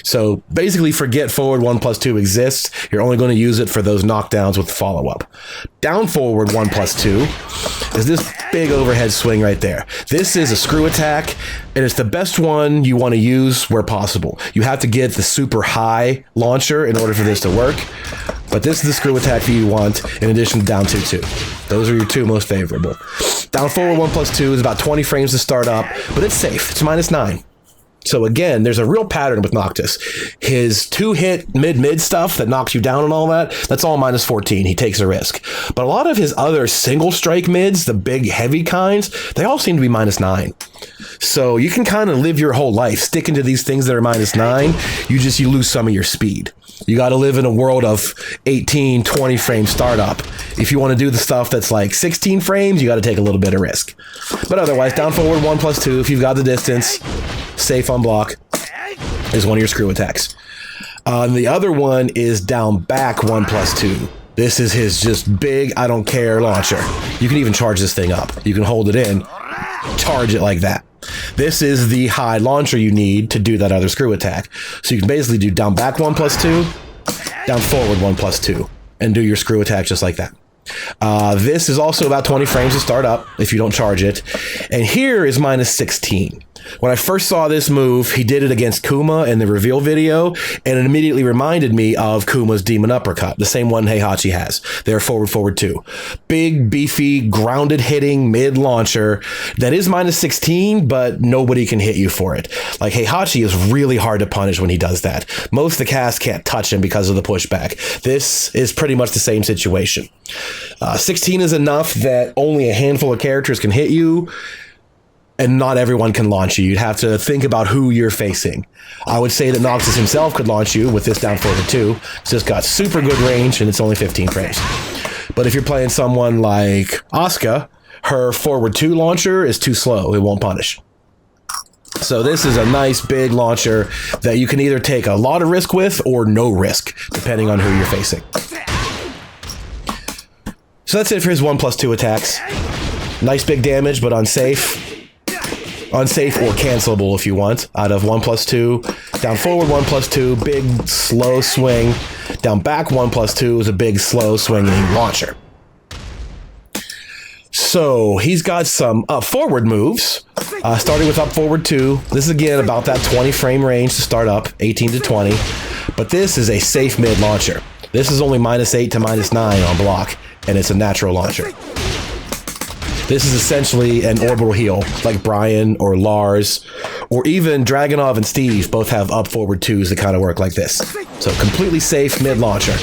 So basically forget forward 1+2 exists. You're only going to use it for those knockdowns with follow-up. Down forward 1+2 is this big overhead swing right there. This is a screw attack, and it's the best one you want to use where possible. You have to get the super high launcher in order for this to work, but this is the screw attack that you want in addition to down 2-2. Those are your two most favorable. Down forward 1+2 is about 20 frames to start up, but it's safe. It's -9. So again, there's a real pattern with Noctis. His 2-hit mid-mid stuff that knocks you down and all that, that's all -14. He takes a risk. But a lot of his other single strike mids, the big heavy kinds, they all seem to be -9. So you can kind of live your whole life sticking to these things that are -9. You lose some of your speed. You got to live in a world of 18, 20 frame startup. If you want to do the stuff that's like 16 frames, you got to take a little bit of risk. But otherwise, down forward 1+2, if you've got the distance, safe on block, is one of your screw attacks. The other one is down back 1+2. This is his just big, I don't care launcher. You can even charge this thing up. You can hold it in, charge it like that. This is the high launcher you need to do that other screw attack. So you can basically do down back 1+2, down forward 1+2, and do your screw attack just like that. This is also about 20 frames to start up if you don't charge it. And here is -16. When I first saw this move, he did it against Kuma in the reveal video, and it immediately reminded me of Kuma's Demon Uppercut, the same one Heihachi has. They're forward 2. Big, beefy, grounded hitting mid-launcher that is -16, but nobody can hit you for it. Like, Heihachi is really hard to punish when he does that. Most of the cast can't touch him because of the pushback. This is pretty much the same situation. 16 is enough that only a handful of characters can hit you, and not everyone can launch you. You'd have to think about who you're facing. I would say that Noctis himself could launch you with this down forward 2. It's just got super good range, and it's only 15 frames. But if you're playing someone like Asuka, her forward 2 launcher is too slow. It won't punish. So this is a nice big launcher that you can either take a lot of risk with or no risk, depending on who you're facing. So that's it for his 1+2 attacks. Nice big damage, but unsafe. Unsafe or cancelable if you want. Out of 1+2, down forward 1+2, big slow swing. Down back 1+2 is a big slow swinging launcher. So he's got some up forward moves, starting with up forward 2. This is again about that 20 frame range to start up, 18 to 20. But this is a safe mid launcher. This is only -8 to -9 on block, and it's a natural launcher. This is essentially an orbital heal, like Brian or Lars, or even Dragunov and Steve both have up forward 2s that kind of work like this. So completely safe mid launcher.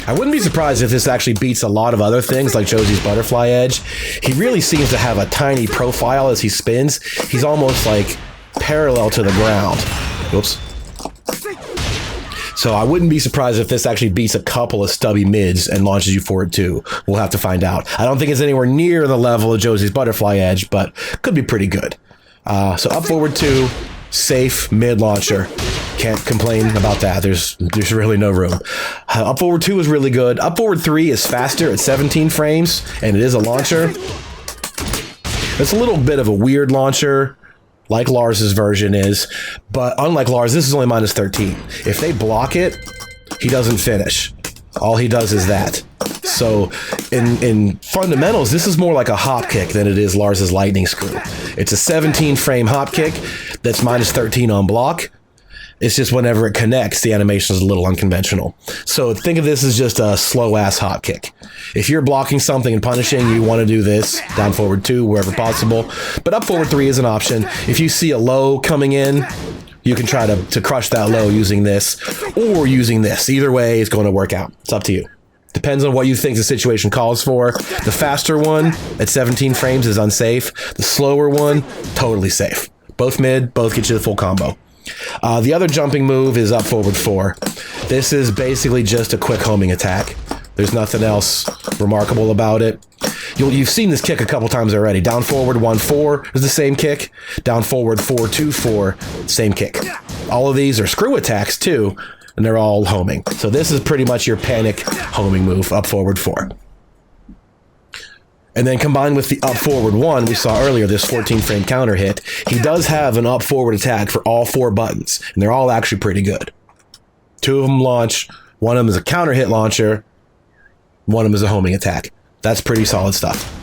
I wouldn't be surprised if this actually beats a lot of other things like Josie's Butterfly Edge. He really seems to have a tiny profile as he spins. He's almost like parallel to the ground. Whoops. So I wouldn't be surprised if this actually beats a couple of stubby mids and launches you forward too. We'll have to find out. I don't think it's anywhere near the level of Josie's Butterfly Edge, but could be pretty good. So up forward 2, safe mid launcher. Can't complain about that. There's really no room. Up forward 2 is really good. Up forward 3 is faster at 17 frames, and it is a launcher. It's a little bit of a weird launcher, like Lars's version is, but unlike Lars, this is only minus 13. If they block it, he doesn't finish. All he does is that. So in fundamentals, this is more like a hop kick than it is Lars's lightning screw. It's a 17 frame hop kick that's minus 13 on block. It's just whenever it connects, the animation is a little unconventional. So think of this as just a slow-ass hop kick. If you're blocking something and punishing, you want to do this, down forward 2, wherever possible. But up forward 3 is an option. If you see a low coming in, you can try to crush that low using this or using this. Either way, it's going to work out. It's up to you. Depends on what you think the situation calls for. The faster one at 17 frames is unsafe. The slower one, totally safe. Both mid, both get you the full combo. The other jumping move is up forward 4. This is basically just a quick homing attack. There's nothing else remarkable about it. You've seen this kick a couple times already. Down forward 1-4 is the same kick. Down forward 4-2-4, same kick. All of these are screw attacks too, and they're all homing. So this is pretty much your panic homing move, up forward 4. And then combined with the up forward 1 we saw earlier, this 14 frame counter hit, he does have an up forward attack for all 4 buttons, and they're all actually pretty good. 2 of them launch, 1 of them is a counter hit launcher, 1 of them is a homing attack. That's pretty solid stuff.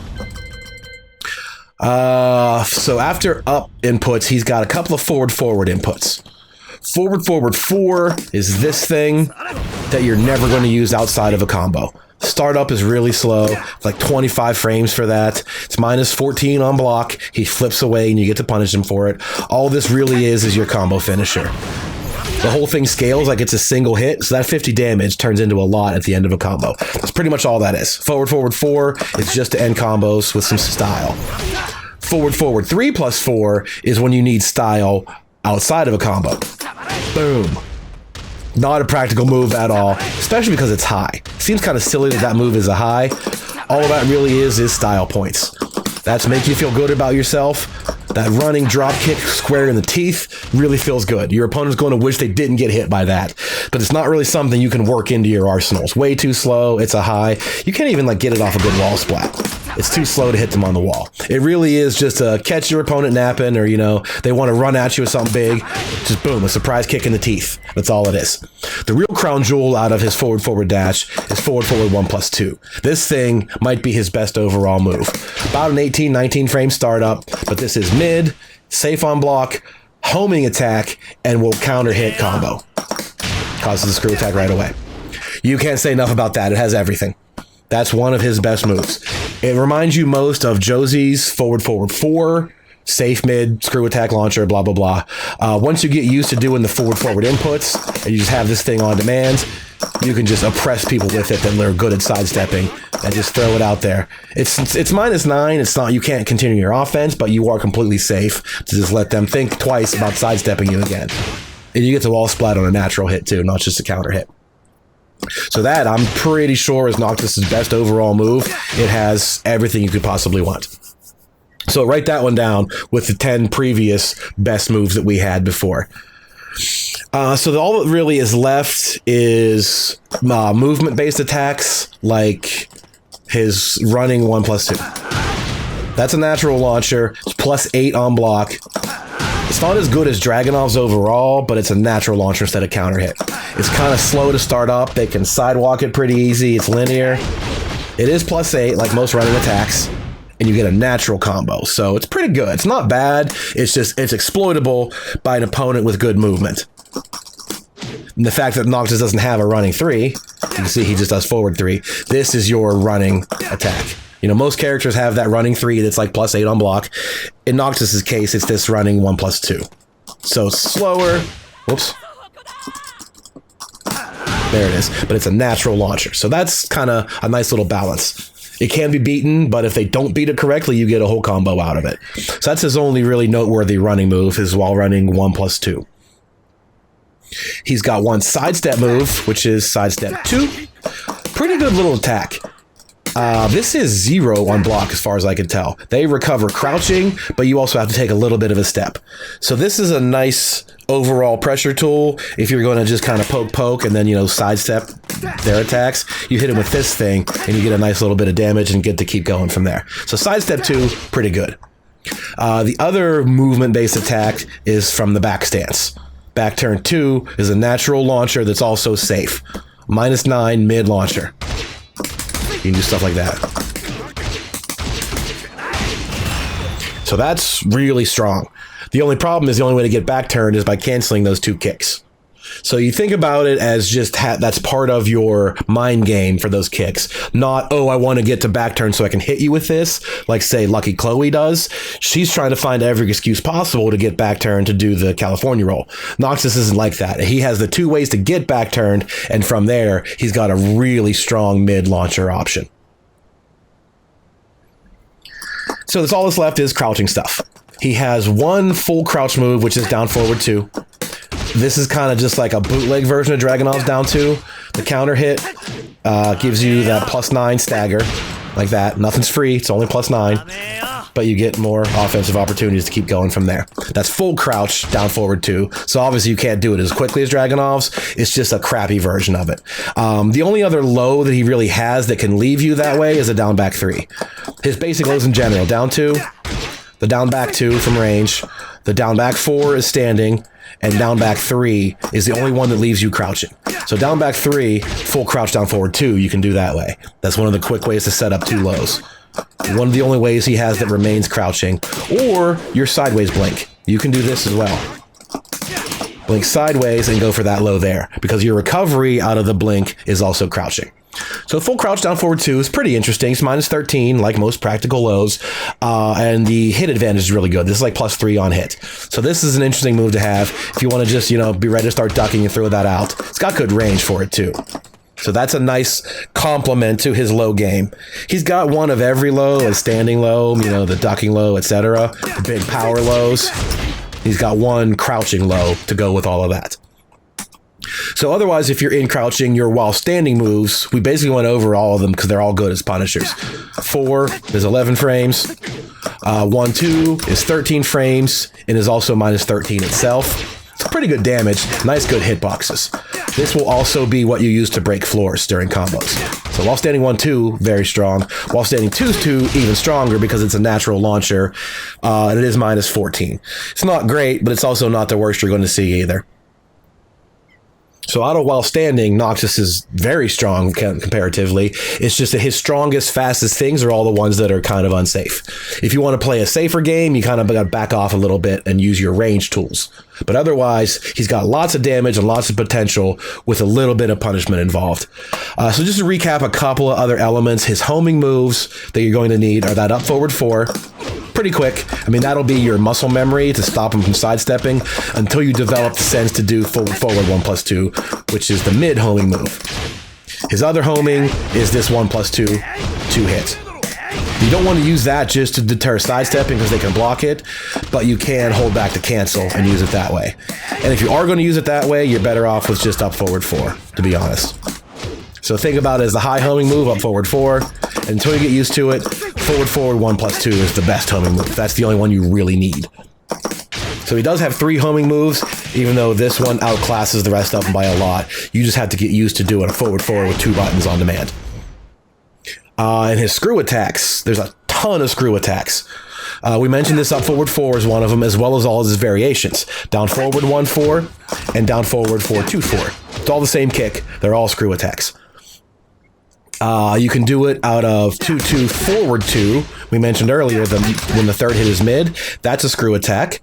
So after up inputs, he's got a couple of forward inputs. Forward 4 is this thing that you're never going to use outside of a combo. Startup is really slow, like 25 frames for that. It's minus 14 on block. He flips away and you get to punish him for it. All this really is your combo finisher. The whole thing scales like it's a single hit, so that 50 damage turns into a lot at the end of a combo. That's pretty much all that is. Forward 4 is just to end combos with some style. Forward 3 plus 4 is when you need style outside of a combo. Boom. Not a practical move at all, especially because it's high. Seems kind of silly that move is a high. All of that really is style points. That's make you feel good about yourself. That running drop kick square in the teeth really feels good. Your opponent's going to wish they didn't get hit by that. But it's not really something you can work into your arsenal. It's way too slow. It's a high. You can't even get it off a good wall splat. It's too slow to hit them on the wall. It really is just to catch your opponent napping, or, they want to run at you with something big. Just boom, a surprise kick in the teeth. That's all it is. The real crown jewel out of his forward dash is forward 1+2. This thing might be his best overall move. About an 18-19 frame startup, but this is mid, safe on block, homing attack, and will counter hit combo. Causes a screw attack right away. You can't say enough about that. It has everything. That's one of his best moves. It reminds you most of Josie's forward 4, safe mid, screw attack launcher, blah, blah, blah. Once you get used to doing the forward inputs, and you just have this thing on demand, you can just oppress people with it that are good at sidestepping and just throw it out there. It's -9. It's not, you can't continue your offense, but you are completely safe to just let them think twice about sidestepping you again. And you get to wall splat on a natural hit too, not just a counter hit. So that, I'm pretty sure, is Noctis' best overall move. It has everything you could possibly want. So write that one down with the 10 previous best moves that we had before. So all that really is left is movement-based attacks, like his running 1+2. That's a natural launcher. It's +8 on block. It's not as good as Dragunov's overall, but it's a natural launcher instead of counter hit. It's kind of slow to start up. They can sidewalk it pretty easy. It's linear. It is +8, like most running attacks, and you get a natural combo. So it's pretty good. It's not bad. It's exploitable by an opponent with good movement. And the fact that Noctis doesn't have a running 3, you can see he just does forward 3. This is your running attack. Most characters have that running 3 that's like +8 on block. In Noctis' case, it's this running 1+2. So it's slower. Whoops. There it is. But it's a natural launcher. So that's kind of a nice little balance. It can be beaten, but if they don't beat it correctly, you get a whole combo out of it. So that's his only really noteworthy running move, is while running 1+2. He's got one sidestep move, which is sidestep 2. Pretty good little attack. This is 0 on block as far as I can tell. They recover crouching, but you also have to take a little bit of a step. So this is a nice overall pressure tool. If you're going to just kind of poke, and then, you know, sidestep their attacks, you hit him with this thing, and you get a nice little bit of damage and get to keep going from there. So sidestep 2, pretty good. The other movement-based attack is from the back stance. Back turn 2 is a natural launcher that's also safe. -9 mid launcher. You can do stuff like that. So that's really strong. The only problem is the only way to get back turned is by canceling those 2 kicks. So you think about it as just that's part of your mind game for those kicks. Not, oh, I want to get to back turn so I can hit you with this, like, say, Lucky Chloe does. She's trying to find every excuse possible to get back turn to do the California roll. Noctis isn't like that. He has the 2 ways to get back turned, and from there, he's got a really strong mid-launcher option. So that's all that's left is crouching stuff. He has one full crouch move, which is down forward 2. This is kind of just like a bootleg version of Dragunov's down 2. The counter hit gives you that +9 stagger, like that. Nothing's free, it's only +9, but you get more offensive opportunities to keep going from there. That's full crouch, down forward 2. So obviously you can't do it as quickly as Dragunov's. It's just a crappy version of it. The only other low that he really has that can leave you that way is a down back 3. His basic lows in general, down 2, the down back 2 from range, the down back 4 is standing, and down back 3 is the only one that leaves you crouching. So down back 3, full crouch down forward 2, you can do that way. That's one of the quick ways to set up 2 lows. One of the only ways he has that remains crouching. Or your sideways blink. You can do this as well. Blink sideways and go for that low there, because your recovery out of the blink is also crouching. So full crouch down forward 2 is pretty interesting. It's -13, like most practical lows. And the hit advantage is really good. This is like +3 on hit. So this is an interesting move to have if you want to just, you know, be ready to start ducking and throw that out. It's got good range for it too. So that's a nice complement to his low game. He's got one of every low, a standing low, you know, the ducking low, etc. The big power lows. He's got one crouching low to go with all of that. So otherwise, if you're in crouching, your while standing moves, we basically went over all of them because they're all good as punishers. 4 is 11 frames. 1, 2 is 13 frames and is also -13 itself. It's pretty good damage. Nice, good hitboxes. This will also be what you use to break floors during combos. So while standing 1, 2, very strong. While standing 2, 2, even stronger because it's a natural launcher. And it is -14. It's not great, but it's also not the worst you're going to see either. So out of while standing, Noctis is very strong comparatively. It's just that his strongest, fastest things are all the ones that are kind of unsafe. If you want to play a safer game, you kind of got to back off a little bit and use your range tools. But otherwise, he's got lots of damage and lots of potential with a little bit of punishment involved. So just to recap a couple of other elements, his homing moves that you're going to need are that up forward 4. Pretty quick. I mean, that'll be your muscle memory to stop him from sidestepping until you develop the sense to do forward 1+2, which is the mid homing move. His other homing is this 1+2, 2 hits. You don't want to use that just to deter sidestepping because they can block it, but you can hold back to cancel and use it that way. And if you are going to use it that way, you're better off with just up forward 4, to be honest. So think about it as the high homing move, up forward 4. Until you get used to it, forward 1+2 is the best homing move. That's the only one you really need. So he does have 3 homing moves, even though this one outclasses the rest of them by a lot. You just have to get used to doing a forward 4 with 2 buttons on demand. And his screw attacks, there's a ton of screw attacks. We mentioned this up forward 4 is one of them, as well as all of his variations. Down forward 1-4 and down forward 4-2-4. It's all the same kick. They're all screw attacks. You can do it out of 2-2 forward 2. We mentioned earlier when the third hit is mid, that's a screw attack.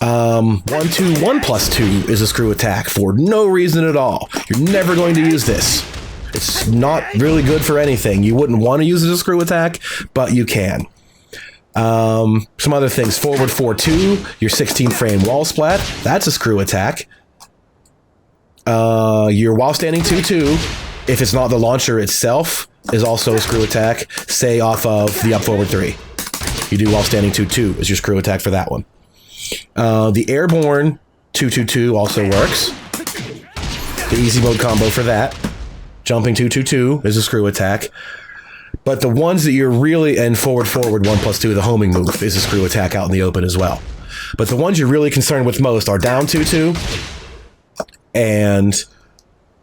1-2 1+2 is a screw attack for no reason at all. You're never going to use this. It's not really good for anything. You wouldn't want to use it as a screw attack, but you can. Some other things. Forward 4-2, your 16 frame wall splat. That's a screw attack. Your while standing 2-2, if it's not the launcher itself, is also a screw attack, say off of the up forward 3. You do while standing 2-2 is your screw attack for that one. The airborne 2-2-2 also works. The easy mode combo for that. Jumping 2-2-2 is a screw attack. But the ones that you're really, and forward 1+2, the homing move is a screw attack out in the open as well. But the ones you're really concerned with most are down 2-2 and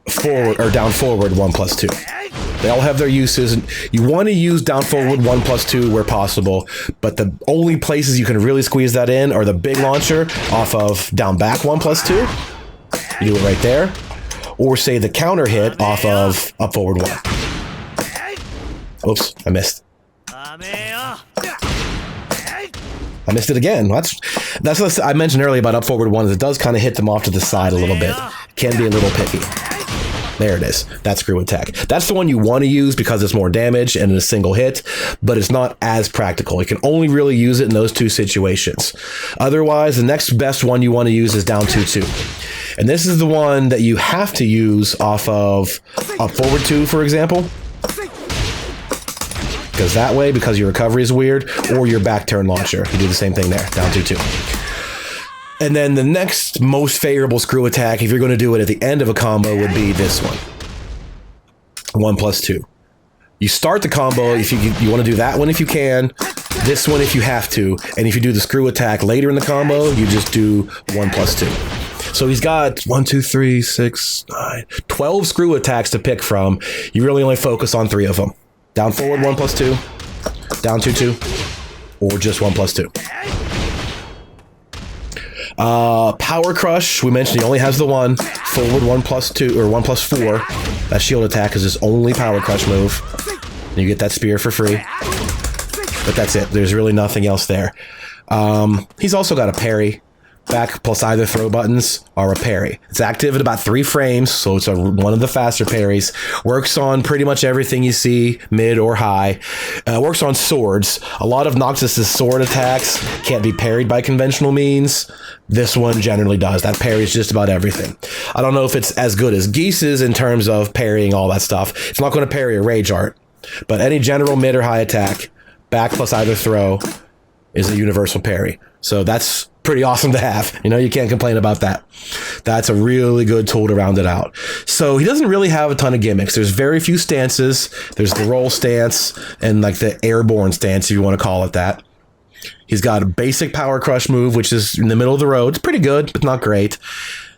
forward or down forward 1+2. They all have their uses, and you want to use down forward 1+2 where possible, but the only places you can really squeeze that in are the big launcher off of down back 1+2. You do it right there. Or say the counter hit off of up forward 1. Oops, I missed. I missed it again. That's what I mentioned earlier about up forward 1. Is it does kind of hit them off to the side a little bit. Can be a little picky. There it is. That screw attack. That's the one you want to use because it's more damage and in a single hit, but it's not as practical. You can only really use it in those two situations. Otherwise, the next best one you want to use is down 2-2. And this is the one that you have to use off of up forward 2, for example. Because that way, because your recovery is weird, or your back turn launcher. You do the same thing there, down 2-2. And then the next most favorable screw attack, if you're going to do it at the end of a combo, would be this one. 1+2. You start the combo, if you want to do that one if you can, this one if you have to, and if you do the screw attack later in the combo, you just do 1+2. So he's got 1, 2, 3, 6, 9, 12 screw attacks to pick from. You really only focus on 3 of them. Down forward 1+2, down 2-2, or just 1+2. Power Crush, we mentioned he only has the one. Forward 1+2 or 1+4. That shield attack is his only Power Crush move. You get that spear for free. But that's it. There's really nothing else there. He's also got a parry. Back plus either throw buttons are a parry. It's active at about 3 frames, so it's one of the faster parries. Works on pretty much everything you see, mid or high. Works on swords. A lot of Noctis' sword attacks can't be parried by conventional means. This one generally does. That parries just about everything. I don't know if it's as good as Geese's in terms of parrying all that stuff. It's not going to parry a rage art, but any general mid or high attack, back plus either throw, is a universal parry. So that's pretty awesome to have. You know, you can't complain about that. That's a really good tool to round it out. So he doesn't really have a ton of gimmicks. There's very few stances. There's the roll stance and like the airborne stance, if you want to call it that. He's got a basic Power Crush move, which is in the middle of the road. It's pretty good, but not great.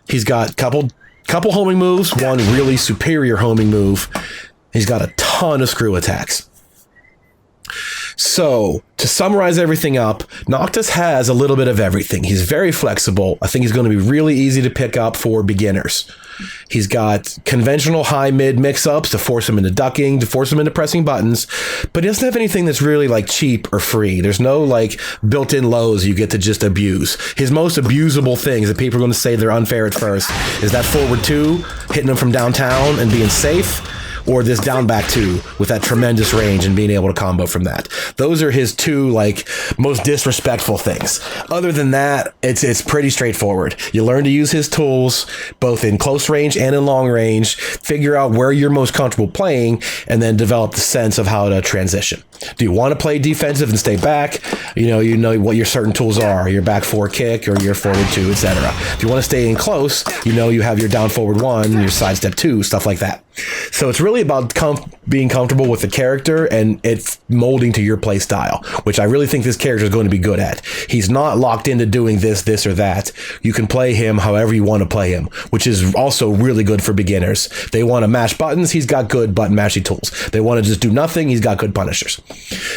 He's got a couple homing moves, one really superior homing move. He's got a ton of screw attacks. So, to summarize everything up, Noctis has a little bit of everything. He's very flexible. I think he's going to be really easy to pick up for beginners. He's got conventional high-mid mix-ups to force him into ducking, to force him into pressing buttons, but he doesn't have anything that's really like cheap or free. There's no like built-in lows you get to just abuse. His most abusable things that people are going to say they're unfair at first is that forward 2, hitting him from downtown and being safe, or this down back 2 with that tremendous range and being able to combo from that. Those are his 2 like most disrespectful things. Other than that, it's pretty straightforward. You learn to use his tools both in close range and in long range, figure out where you're most comfortable playing, and then develop the sense of how to transition. Do you want to play defensive and stay back? You know what your certain tools are, your back 4 kick or your forward 2, etc. If you want to stay in close, you have your down forward 1, your sidestep 2, stuff like that. So it's really about being comfortable with the character and it's molding to your play style, which I really think this character is going to be good at. He's not locked into doing this, or that. You can play him however you want to play him, which is also really good for beginners. They want to mash buttons, he's got good button mashing tools. They want to just do nothing, he's got good punishers.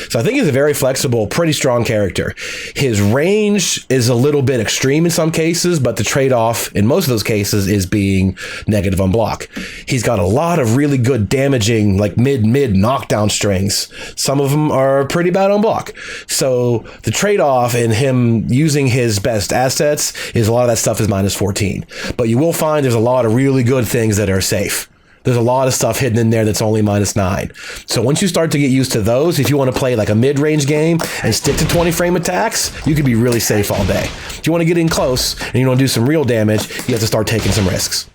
So I think he's a very flexible, pretty strong character. His range is a little bit extreme in some cases, but the trade-off in most of those cases is being negative on block. He's got a lot of really good damaging like mid knockdown strings. Some of them are pretty bad on block. So the trade-off in him using his best assets is a lot of that stuff is -14. But you will find there's a lot of really good things that are safe. There's a lot of stuff hidden in there that's only -9. So once you start to get used to those, if you want to play like a mid-range game and stick to 20-frame attacks, you could be really safe all day. If you want to get in close and you want to do some real damage, you have to start taking some risks.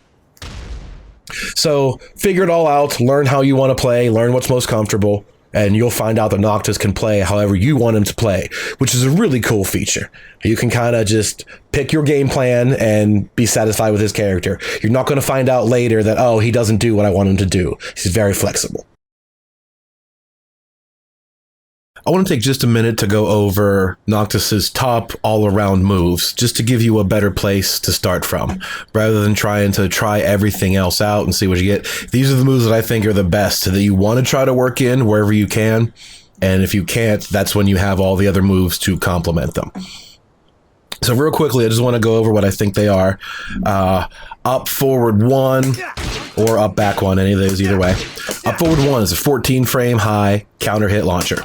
So figure it all out, learn how you want to play, learn what's most comfortable, and you'll find out that Noctis can play however you want him to play, which is a really cool feature. You can kind of just pick your game plan and be satisfied with his character. You're not going to find out later that, oh, he doesn't do what I want him to do. He's very flexible. I want to take just a minute to go over Noctis's top all-around moves, just to give you a better place to start from, rather than trying to try everything else out and see what you get. These are the moves that I think are the best, that you want to try to work in wherever you can, and if you can't, that's when you have all the other moves to complement them. So real quickly, I just want to go over what I think they are. Up, forward, 1, or up, back, 1, any of those either way. Up, forward, 1 is a 14-frame high counter hit launcher.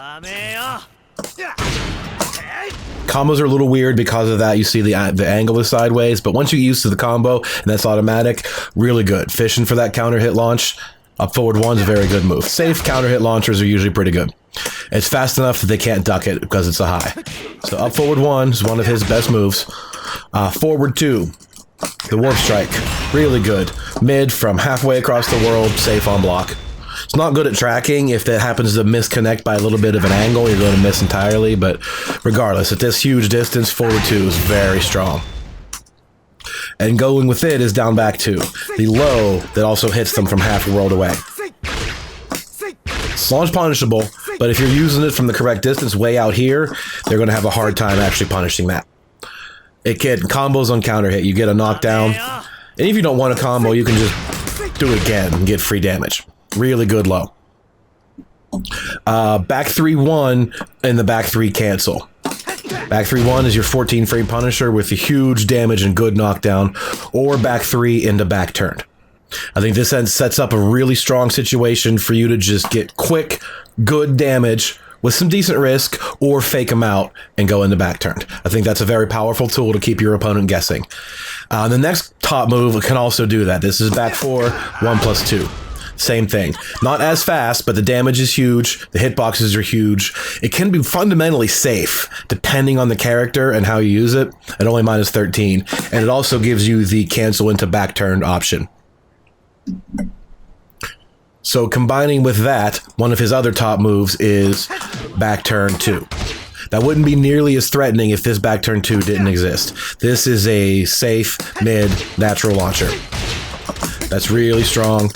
Combos are a little weird because of that. You see the angle is sideways, but once you get used to the combo, and that's automatic, really good. Fishing for that counter hit launch, up, forward, 1 is a very good move. Safe counter hit launchers are usually pretty good. It's fast enough that they can't duck it because it's a high. So up, forward, 1 is one of his best moves. Forward 2, the warp strike, really good. Mid from halfway across the world, safe on block. It's not good at tracking. If that happens to misconnect by a little bit of an angle, you're going to miss entirely, but regardless, at this huge distance, forward 2 is very strong. And going with it is down back 2, the low that also hits them from half a world away. It's launch punishable, but if you're using it from the correct distance way out here, they're going to have a hard time actually punishing that. It can combos on counter hit. You get a knockdown, and if you don't want a combo, you can just do it again and get free damage. Really good low. Back 3-1 and the back 3 cancel. Back 3-1 is your 14-frame punisher with a huge damage and good knockdown, or back 3 into back turned. I think this sets up a really strong situation for you to just get quick, good damage with some decent risk, or fake them out and go into back turned. I think that's a very powerful tool to keep your opponent guessing. The next top move can also do that. This is back 4, 1+2. Same thing. Not as fast, but the damage is huge. The hitboxes are huge. It can be fundamentally safe, depending on the character and how you use it, at only -13. And it also gives you the cancel into back turned option. So combining with that, one of his other top moves is back turn 2. That wouldn't be nearly as threatening if this back turn 2 didn't exist. This is a safe, mid, natural launcher. That's really strong.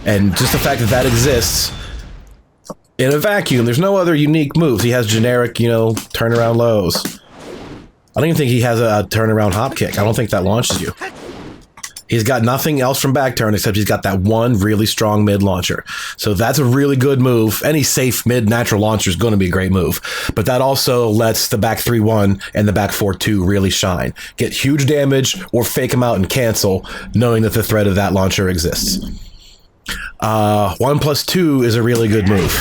And just the fact that that exists in a vacuum, there's no other unique moves. He has generic, turnaround lows. I don't even think he has a turnaround hop kick. I don't think that launches you. He's got nothing else from back turn except he's got that one really strong mid launcher. So that's a really good move. Any safe mid natural launcher is going to be a great move. But that also lets the back 3-1 and the back 4-2 really shine. Get huge damage or fake them out and cancel, knowing that the threat of that launcher exists. 1+2 is a really good move.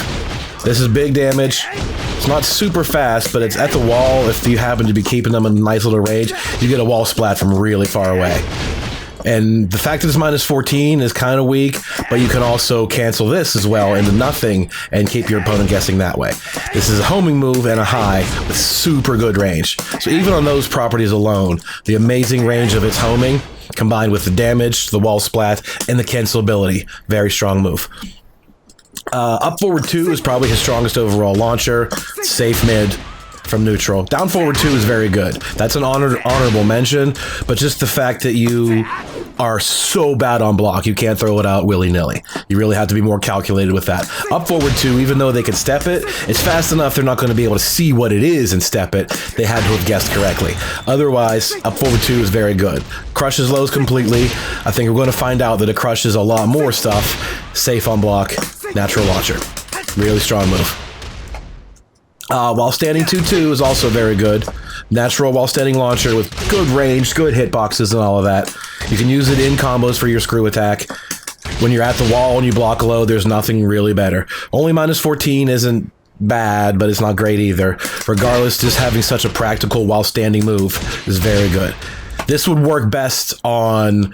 This is big damage. It's not super fast, but it's at the wall. If you happen to be keeping them in a nice little range, you get a wall splat from really far away. And the fact that it's -14 is kind of weak, but you can also cancel this as well into nothing and keep your opponent guessing that way. This is a homing move and a high with super good range. So even on those properties alone, the amazing range of its homing, combined with the damage, the wall splat, and the cancelability, very strong move. Up forward 2 is probably his strongest overall launcher. Safe mid from neutral. Down forward 2 is very good. That's an honorable mention, but just the fact that you are so bad on block, you can't throw it out willy-nilly. You really have to be more calculated with that. Up forward 2, even though they can step it, it's fast enough they're not going to be able to see what it is and step it. They had to have guessed correctly. Otherwise, up forward 2 is very good. Crushes lows completely. I think we're going to find out that it crushes a lot more stuff. Safe on block, natural launcher. Really strong move. While standing 2-2 is also very good. Natural while standing launcher with good range, good hitboxes and all of that. You can use it in combos for your screw attack. When you're at the wall and you block low, there's nothing really better. Only -14 isn't bad, but it's not great either. Regardless, just having such a practical while standing move is very good. This would work best on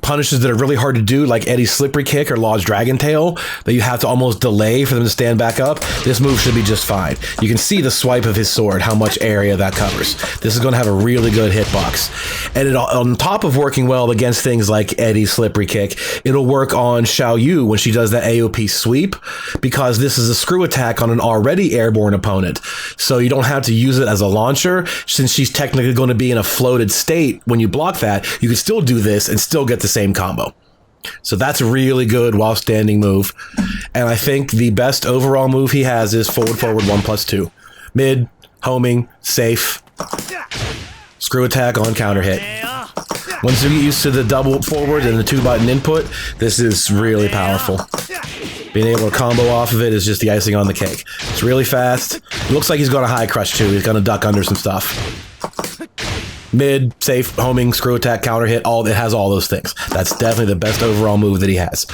punishes that are really hard to do, like Eddie's slippery kick or Law's dragon tail, that you have to almost delay for them to stand back up, this move should be just fine. You can see the swipe of his sword, how much area that covers. This is going to have a really good hitbox. And it, on top of working well against things like Eddie's slippery kick, it'll work on Xiao Yu when she does that AOP sweep, because this is a screw attack on an already airborne opponent. So you don't have to use it as a launcher, since she's technically going to be in a floated state. When you block that, you can still do this and still get the same combo. So that's a really good while standing move. And I think the best overall move he has is forward 1+2. Mid, homing, safe, screw attack on counter hit. Once you get used to the double forward and the 2-button input, this is really powerful. Being able to combo off of it is just the icing on the cake. It's really fast. It looks like he's going to high crush too. He's going to duck under some stuff. Mid, safe, homing, screw attack, counter hit, it has all those things. That's definitely the best overall move that he has.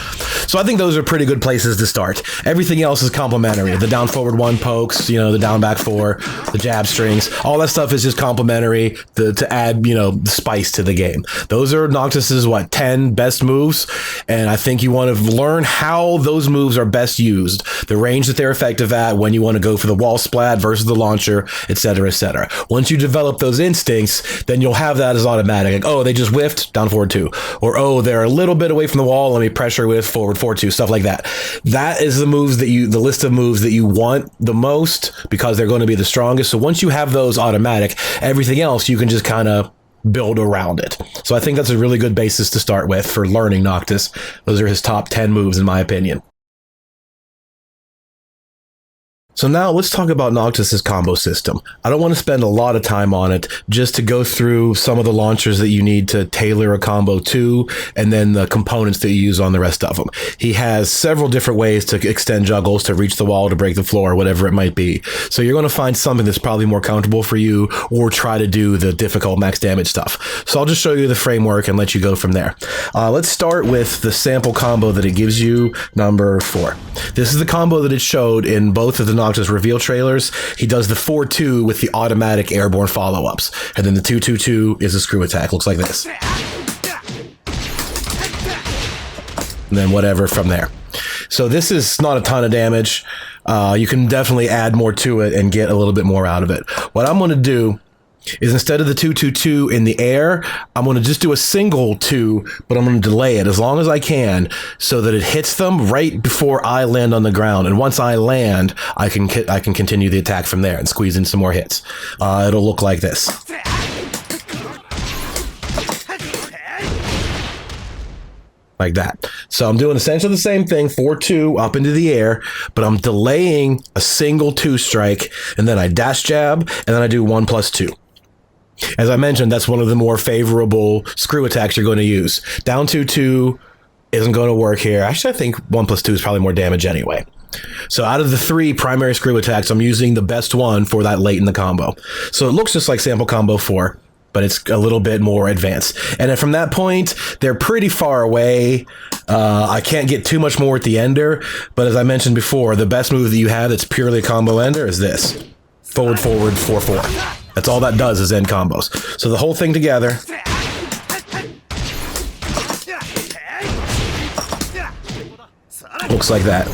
So I think those are pretty good places to start. Everything else is complementary. The down forward 1 pokes, you know, the down back 4, the jab strings, all that stuff is just complementary to add, you know, the spice to the game. Those are Noctis's, 10 best moves, and I think you want to learn how those moves are best used, the range that they're effective at, when you want to go for the wall splat versus the launcher, etc., etc. Once you develop those instincts, then you'll have that as automatic. Like, oh, they just whiffed, down forward 2. Or, oh, they're a little bit away from the wall, let me pressure with forward 4-2, stuff like that. That is the moves that the list of moves that you want the most, because they're going to be the strongest. So once you have those automatic, everything else you can just kind of build around it. So I think that's a really good basis to start with for learning Noctis. Those are his top 10 moves in my opinion. So now let's talk about Noctis's combo system. I don't want to spend a lot of time on it, just to go through some of the launchers that you need to tailor a combo to, and then the components that you use on the rest of them. He has several different ways to extend juggles, to reach the wall, to break the floor, whatever it might be. So you're going to find something that's probably more comfortable for you, or try to do the difficult max damage stuff. So I'll just show you the framework and let you go from there. Let's start with the sample combo that it gives you, number 4. This is the combo that it showed in both of the Noctis reveal trailers. He does the 4-2 with the automatic airborne follow-ups, and then the 2-2-2 is a screw attack. Looks like this. And then whatever from there. So this is not a ton of damage. You can definitely add more to it and get a little bit more out of it. What I'm going to do is, instead of the 2-2-2 in the air, I'm going to just do a single 2, but I'm going to delay it as long as I can so that it hits them right before I land on the ground. And once I land, I can continue the attack from there and squeeze in some more hits. It'll look like this. Like that. So I'm doing essentially the same thing, 4-2 up into the air, but I'm delaying a single 2 strike, and then I dash jab, and then I do 1+2. As I mentioned, that's one of the more favorable screw attacks you're going to use. Down 2-2 isn't going to work here. Actually, I think 1+2 is probably more damage anyway. So out of the 3 primary screw attacks, I'm using the best one for that late in the combo. So it looks just like sample combo 4, but it's a little bit more advanced. And then from that point, they're pretty far away. I can't get too much more at the ender, but as I mentioned before, the best move that you have that's purely a combo ender is this. Forward 4-4. That's all that does is end combos. So the whole thing together. Looks like that.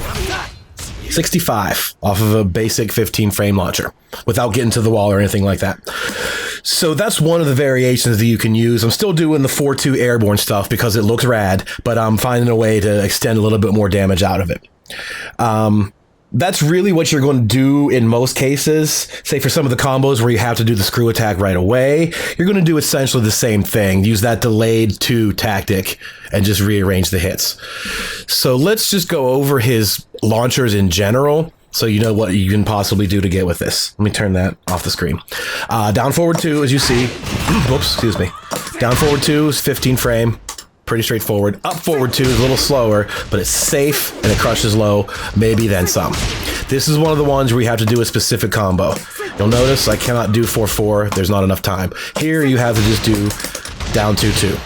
65 off of a basic 15 frame launcher without getting to the wall or anything like that. So that's one of the variations that you can use. I'm still doing the 4-2 airborne stuff because it looks rad, but I'm finding a way to extend a little bit more damage out of it. That's really what you're going to do in most cases. Say for some of the combos where you have to do the screw attack right away, you're going to do essentially the same thing. Use that delayed 2 tactic and just rearrange the hits. So let's just go over his launchers in general, so you know what you can possibly do to get with this. Let me turn that off the screen. Down forward 2, as you see. Whoops, excuse me. Down forward 2 is 15 frame. Pretty straightforward. Up forward 2 is a little slower, but it's safe and it crushes low, maybe then some. This is one of the ones where you have to do a specific combo. You'll notice I cannot do 4-4. There's not enough time. Here you have to just do down 2-2.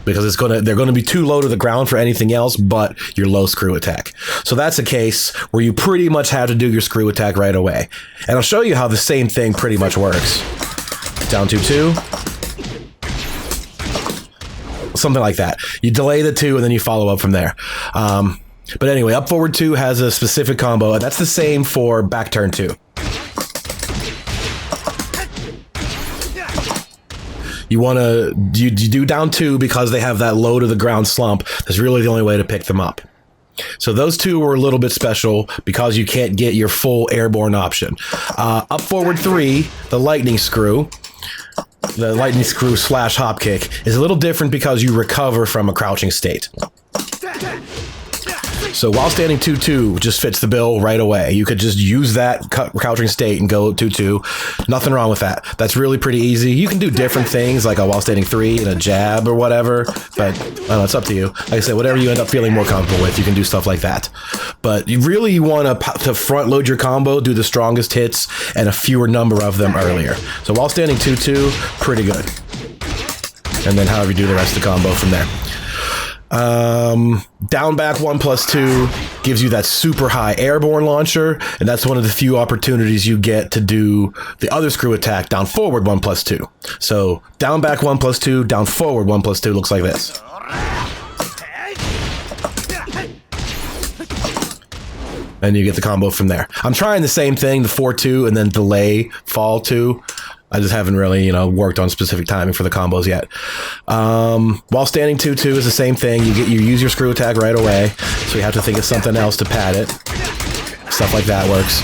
Because they're going to be too low to the ground for anything else but your low screw attack. So that's a case where you pretty much have to do your screw attack right away. And I'll show you how the same thing pretty much works. Down 2-2. something like that. You delay the 2 and then you follow up from there. But anyway, up forward 2 has a specific combo, and that's the same for back turn 2. You want to you do down 2 because they have that low to the ground slump. That's really the only way to pick them up. So those 2 were a little bit special because you can't get your full airborne option. Up forward 3, the lightning screw. The lightning screw slash hop kick is a little different because you recover from a crouching state. So while standing 2-2 just fits the bill right away. You could just use that crouching state and go 2-2. Nothing wrong with that. That's really pretty easy. You can do different things like a while standing 3 and a jab or whatever, but I don't know, it's up to you. Like I said, whatever you end up feeling more comfortable with, you can do stuff like that. But you really want to front load your combo, do the strongest hits and a fewer number of them earlier. So while standing 2-2, pretty good. And then however you do the rest of the combo from there. Down back 1+2 gives you that super high airborne launcher, and that's one of the few opportunities you get to do the other screw attack down forward 1+2. So down back 1+2, down forward 1+2 looks like this. And you get the combo from there. I'm trying the same thing, the 4-2 and then delay fall 2. I just haven't really, worked on specific timing for the combos yet. While standing 2-2 is the same thing. You use your screw attack right away, so you have to think of something else to pad it. Stuff like that works.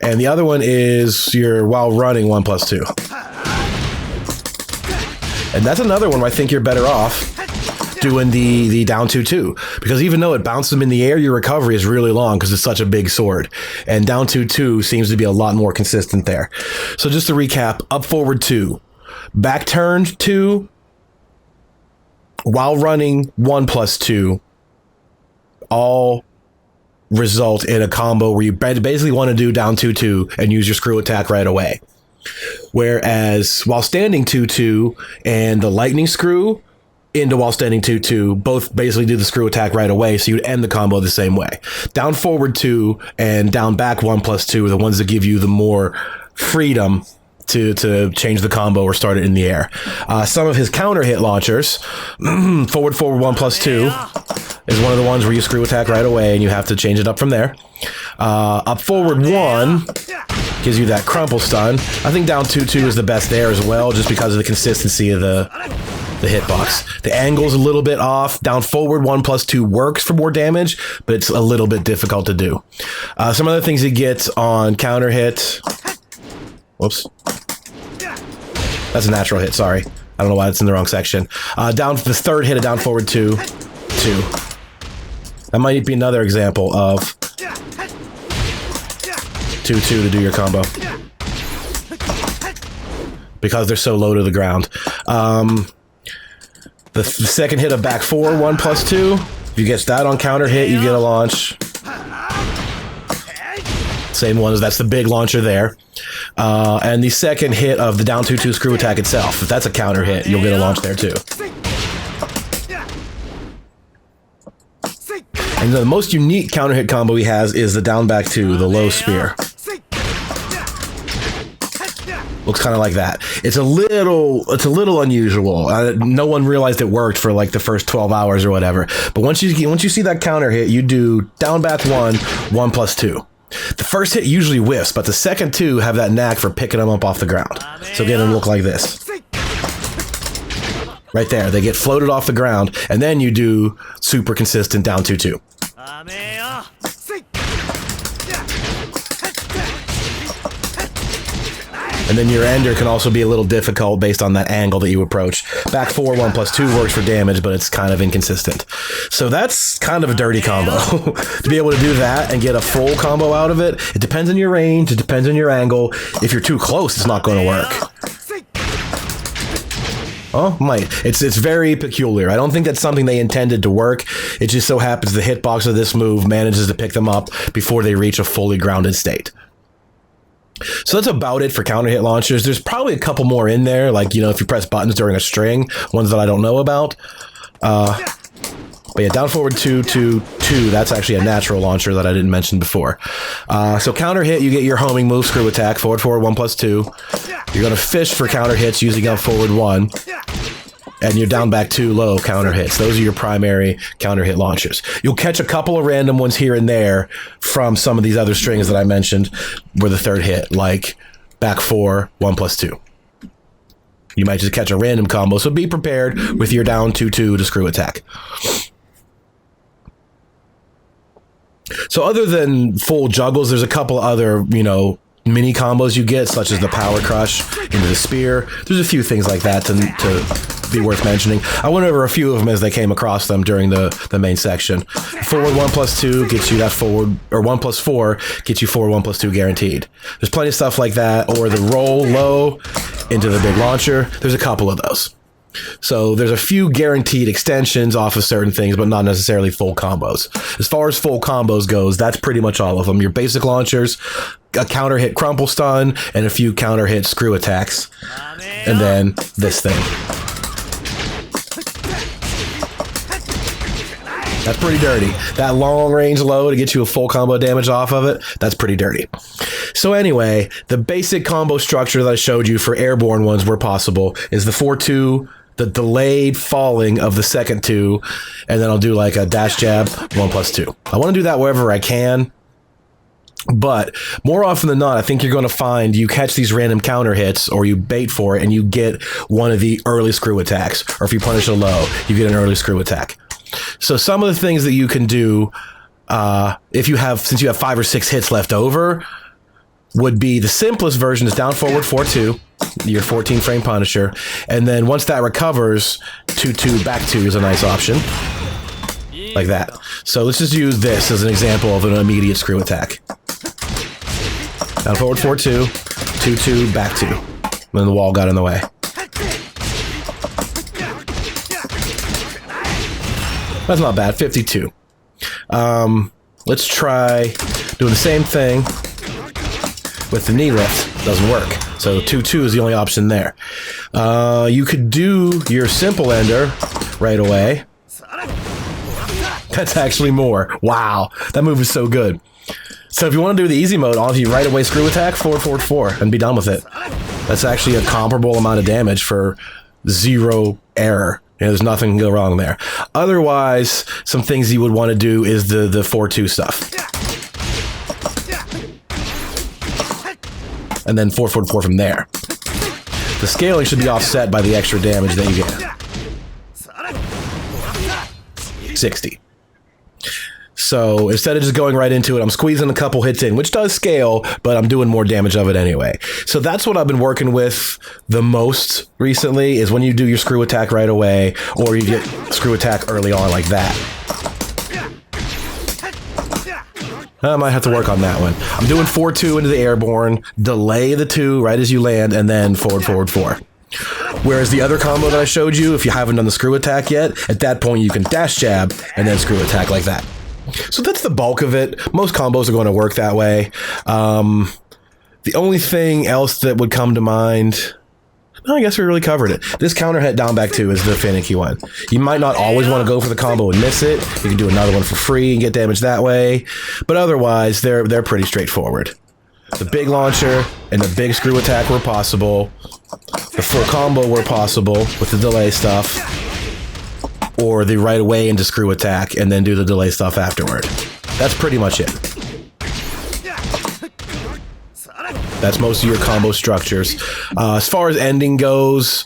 And the other one is your while running 1+2. And that's another one where I think you're better off doing the down 2-2, because even though it bounces them in the air, your recovery is really long because it's such a big sword, and down 2-2 seems to be a lot more consistent there. So just to recap, up forward 2, back turn 2, while running 1+2, all result in a combo where you basically want to do down 2-2 and use your screw attack right away. Whereas while standing 2-2 and the lightning screw into while standing 2-2, both basically do the screw attack right away, so you'd end the combo the same way. Down forward 2 and down back 1+2 are the ones that give you the more freedom to change the combo or start it in the air. Some of his counter hit launchers, forward 1+2 is one of the ones where you screw attack right away and you have to change it up from there. Up forward 1 gives you that crumple stun. I think down 2-2 is the best there as well, just because of the consistency of the hitbox. The angle's a little bit off. Down forward 1+2 works for more damage, but it's a little bit difficult to do. Some other things you get on counter hit. Whoops. That's a natural hit, sorry. I don't know why it's in the wrong section. Down the third hit of down forward 2. That might be another example of 2-2 to do your combo, because they're so low to the ground. The second hit of back 4, 1+2. If you get that on counter hit, you get a launch. Same one, as that's the big launcher there. And the second hit of the down 2-2 screw attack itself, if that's a counter hit, you'll get a launch there too. And the most unique counter hit combo he has is the down back 2, the low spear. Looks kind of like that. It's a little unusual. No one realized it worked for like the first 12 hours or whatever. But once you see that counter hit, you do down back 1, 1+2. The first hit usually whiffs, but the second 2 have that knack for picking them up off the ground. So get them look like this. Right there, they get floated off the ground, and then you do super consistent down 2-2. And then your ender can also be a little difficult based on that angle that you approach. Back 4, 1+2 works for damage, but it's kind of inconsistent. So that's kind of a dirty combo. To be able to do that and get a full combo out of it, it depends on your range, it depends on your angle. If you're too close, it's not going to work. Oh, might. It's very peculiar. I don't think that's something they intended to work. It just so happens the hitbox of this move manages to pick them up before they reach a fully grounded state. So that's about it for counter hit launchers. There's probably a couple more in there, like, if you press buttons during a string, ones that I don't know about. But yeah, down forward 2, 2, 2, that's actually a natural launcher that I didn't mention before. So counter hit, you get your homing move, screw attack, forward 1+2. You're going to fish for counter hits using up forward 1. and your down back 2 low counter hits. Those are your primary counter hit launchers. You'll catch a couple of random ones here and there from some of these other strings that I mentioned where the third hit, like back 4, 1+2. You might just catch a random combo, so be prepared with your down 2-2 to screw attack. So other than full juggles, there's a couple other, you know, mini combos you get, such as the power crush into the spear. There's a few things like that to be worth mentioning. I went over a few of them as they came across them during the main section. Forward 1+2 gets you that forward, or 1+4 gets you forward 1+2 guaranteed. There's plenty of stuff like that, or the roll low into the big launcher. There's a couple of those. So there's a few guaranteed extensions off of certain things, but not necessarily full combos. As far as full combos goes, that's pretty much all of them. Your basic launchers, a counter hit crumple stun, and a few counter hit screw attacks. And then this thing. That's pretty dirty. That long range low to get you a full combo damage off of it, that's pretty dirty. So anyway, the basic combo structure that I showed you for airborne ones where possible is the 4-2, the delayed falling of the second 2, and then I'll do like a dash jab 1+2. I want to do that wherever I can, but more often than not, I think you're going to find you catch these random counter hits or you bait for it and you get one of the early screw attacks, or if you punish a low, you get an early screw attack. So some of the things that you can do, since you have 5 or 6 hits left over, would be the simplest version is down forward 4-2, your 14 frame Punisher, and then once that recovers, 2-2 back 2 is a nice option, like that. So let's just use this as an example of an immediate screw attack. Down forward 4-2, 2-2 back 2, and then the wall got in the way. That's not bad. 52. Let's try doing the same thing with the knee lift. Doesn't work. So 2-2 is the only option there. You could do your simple ender right away. That's actually more. Wow. That move is so good. So if you want to do the easy mode, all of you right away screw attack, 4-4-4, and be done with it. That's actually a comparable amount of damage for 0 error. You know, there's nothing can go wrong there. Otherwise, some things you would want to do is the 4-2 stuff. And then 4-4-4 from there. The scaling should be offset by the extra damage that you get. 60. So instead of just going right into it, I'm squeezing a couple hits in, which does scale, but I'm doing more damage of it anyway. So that's what I've been working with the most recently, is when you do your screw attack right away, or you get screw attack early on like that. I might have to work on that one. I'm doing 4-2 into the airborne, delay the 2 right as you land, and then forward 4. Whereas the other combo that I showed you, if you haven't done the screw attack yet, at that point you can dash jab and then screw attack like that. So that's the bulk of it. Most combos are going to work that way. The only thing else that would come to mind, I guess we really covered it. This counter hit down back 2 is the finicky one. You might not always want to go for the combo and miss it. You can do another one for free and get damage that way. But otherwise, they're pretty straightforward. The big launcher and the big screw attack were possible. The full combo were possible with the delay stuff. Or the right away into screw attack and then do the delay stuff afterward. That's pretty much it. That's most of your combo structures. As far as ending goes,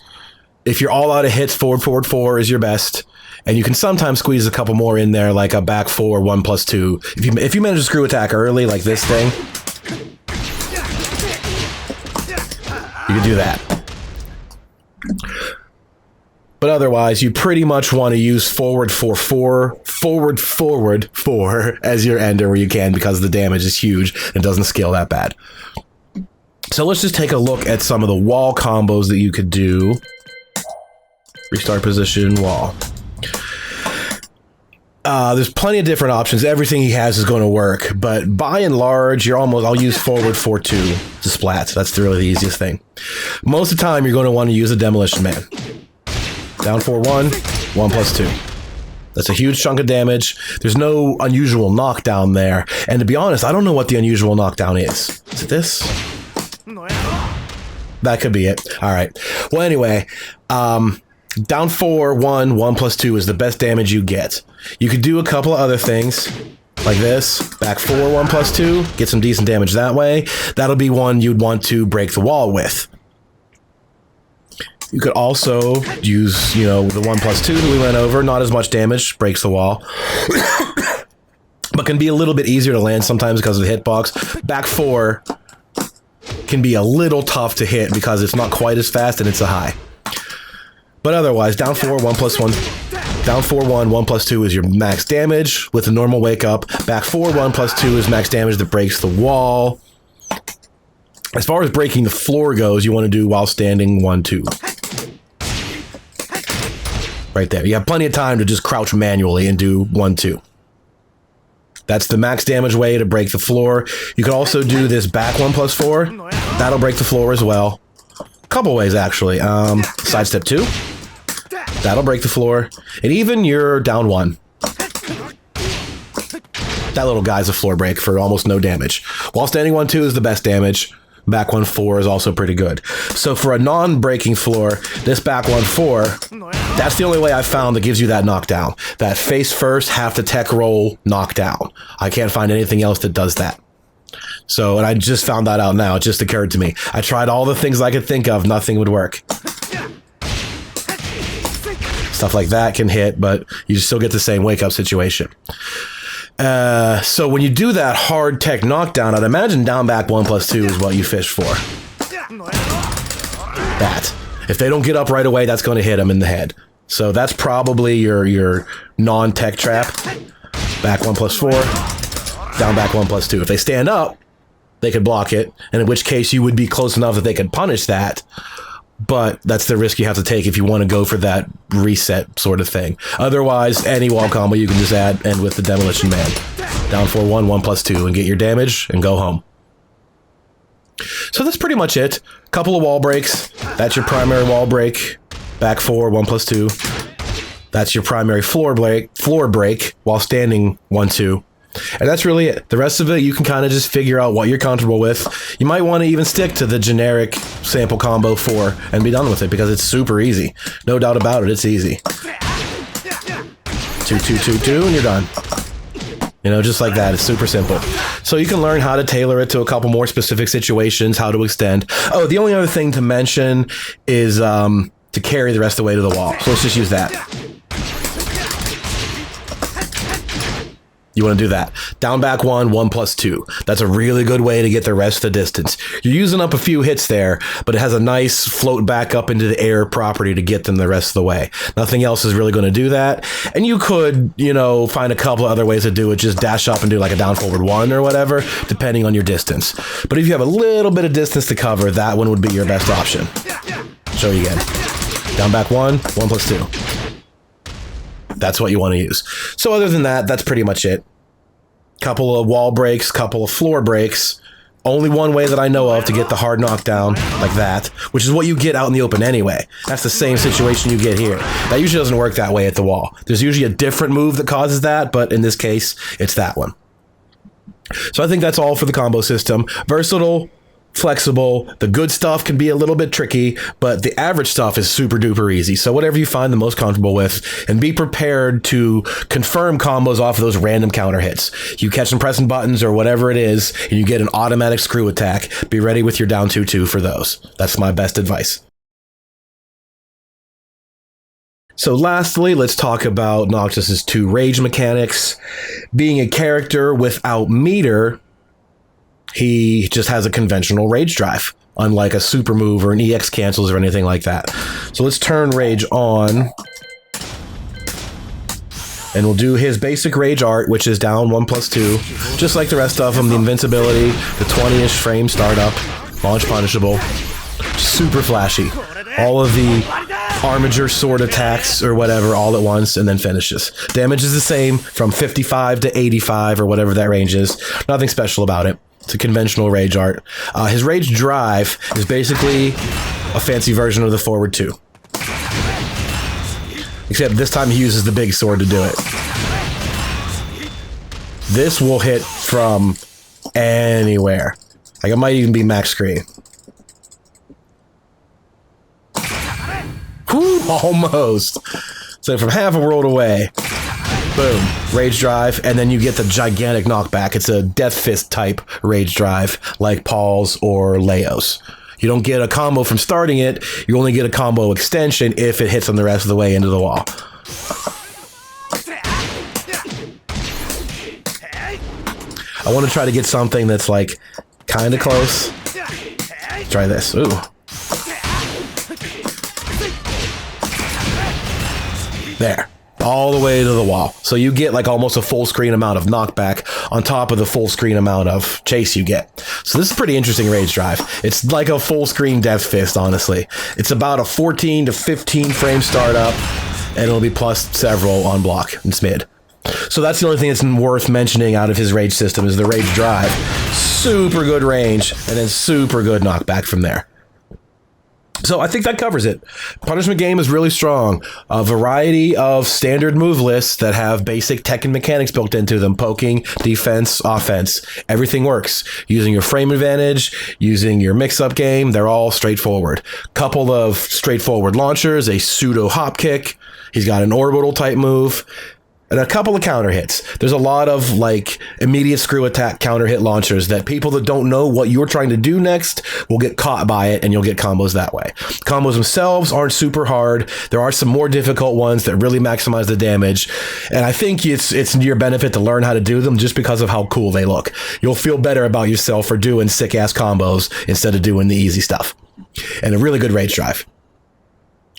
if you're all out of hits, forward 4 is your best. And you can sometimes squeeze a couple more in there, like a back 4, 1+2. If you manage to screw attack early, like this thing, you can do that. But otherwise, you pretty much want to use forward 4 as your ender where you can, because the damage is huge and doesn't scale that bad. So let's just take a look at some of the wall combos that you could do. Restart position, wall. There's plenty of different options. Everything he has is going to work, but by and large, I'll use forward 4-2 to splat. That's really the easiest thing. Most of the time, you're going to want to use a Demolition Man. Down 4-1, 1+2. That's a huge chunk of damage. There's no unusual knockdown there. And to be honest, I don't know what the unusual knockdown is. Is it this? That could be it. All right. Well, anyway, Down 4, 1, 1 plus 2 is the best damage you get. You could do a couple of other things, like this. Back 4, 1 plus 2, get some decent damage that way. That'll be one you'd want to break the wall with. You could also use, you know, the 1 plus 2 that we went over. Not as much damage, breaks the wall. But can be a little bit easier to land sometimes because of the hitbox. Back 4 can be a little tough to hit because it's not quite as fast and it's a high. But otherwise, down 4, 1 plus 1. Down 4, 1, 1 plus 2 is your max damage with a normal wake up. Back 4, 1 plus 2 is max damage that breaks the wall. As far as breaking the floor goes, you want to do while standing 1, 2. Right there. You have plenty of time to just crouch manually and do 1, 2. That's the max damage way to break the floor. You can also do this back 1 plus 4. That'll break the floor as well. A couple ways, actually. Sidestep 2. That'll break the floor. And even your down 1. That little guy's a floor break for almost no damage. While standing 1, 2 is the best damage. Back 1, 4 is also pretty good. So for a non-breaking floor, this back 1, 4, that's the only way I've found that gives you that knockdown. That face first, half the tech roll knockdown. I can't find anything else that does that. So, and I just found that out now. It just occurred to me. I tried all the things I could think of. Nothing would work. Stuff like that can hit, but you still get the same wake-up situation. So when you do that hard tech knockdown, I'd imagine down back 1 plus 2 is what you fish for. That. If they don't get up right away, that's going to hit them in the head. So that's probably your non-tech trap. Back 1 plus 4. Down back 1 plus 2. If they stand up, they could block it, and in which case you would be close enough that they could punish that. But that's the risk you have to take if you want to go for that reset sort of thing. Otherwise, any wall combo you can just end with the Demolition Man. Down 4, 1, 1 plus 2, and get your damage and go home. So that's pretty much it. Couple of wall breaks. That's your primary wall break. Back 4, 1 plus 2. That's your primary floor break while standing 1, 2. And that's really it. The rest of it, you can kind of just figure out what you're comfortable with. You might want to even stick to the generic sample combo 4 and be done with it because it's super easy. No doubt about it, it's easy. 2, 2, 2, 2, and you're done. You know, just like that. It's super simple. So you can learn how to tailor it to a couple more specific situations, how to extend. Oh, the only other thing to mention is to carry the rest of the way to the wall. So let's just use that. You want to do that. Down back 1, 1 plus 2. That's a really good way to get the rest of the distance. You're using up a few hits there, but it has a nice float back up into the air property to get them the rest of the way. Nothing else is really going to do that. And you could, you know, find a couple of other ways to do it. Just dash up and do like a down forward 1 or whatever, depending on your distance. But if you have a little bit of distance to cover, that one would be your best option. Show you again. Down back 1, 1 plus 2. That's what you want to use. So other than that, that's pretty much it. Couple of wall breaks, couple of floor breaks. Only one way that I know of to get the hard knockdown like that, which is what you get out in the open anyway. That's the same situation you get here. That usually doesn't work that way at the wall. There's usually a different move that causes that, but in this case, it's that one. So I think that's all for the combo system. Versatile, flexible. The good stuff can be a little bit tricky, but the average stuff is super duper easy. So whatever you find the most comfortable with, and be prepared to confirm combos off of those random counter hits. You catch them pressing buttons or whatever it is, and you get an automatic screw attack. Be ready with your down 2-2 for those. That's my best advice. So lastly, let's talk about Noctis's 2 rage mechanics. Being a character without meter, he just has a conventional rage drive, unlike a super move or an EX cancels or anything like that. So let's turn rage on. And we'll do his basic rage art, which is down 1 plus 2. Just like the rest of them, the invincibility, the 20-ish frame startup, launch punishable, super flashy. All of the armature sword attacks or whatever all at once and then finishes. Damage is the same from 55 to 85 or whatever that range is. Nothing special about it. It's a conventional rage art. His rage drive is basically a fancy version of the forward 2. Except this time he uses the big sword to do it. This will hit from anywhere. Like it might even be max screen. Whew, almost. So from half a world away. Boom. Rage drive. And then you get the gigantic knockback. It's a Death Fist type rage drive like Paul's or Leo's. You don't get a combo from starting it. You only get a combo extension if it hits them the rest of the way into the wall. I want to try to get something that's like kind of close. Try this. Ooh. There. All the way to the wall. So you get like almost a full screen amount of knockback on top of the full screen amount of chase you get. So this is pretty interesting rage drive. It's like a full screen Death Fist, honestly. It's about a 14 to 15 frame startup, and it'll be plus several on block and mid. So that's the only thing that's worth mentioning out of his rage system is the rage drive. Super good range, and then super good knockback from there. So I think that covers it. Punishment game is really strong. A variety of standard move lists that have basic Tekken mechanics built into them. Poking, defense, offense. Everything works. Using your frame advantage, using your mix-up game, they're all straightforward. Couple of straightforward launchers, a pseudo hop kick. He's got an orbital type move. And a couple of counter hits. There's a lot of like immediate screw attack counter hit launchers that people that don't know what you're trying to do next will get caught by it, and you'll get combos that way. Combos themselves aren't super hard. There are some more difficult ones that really maximize the damage, and I think it's to your benefit to learn how to do them just because of how cool they look. You'll feel better about yourself for doing sick ass combos instead of doing the easy stuff. And a really good rage drive.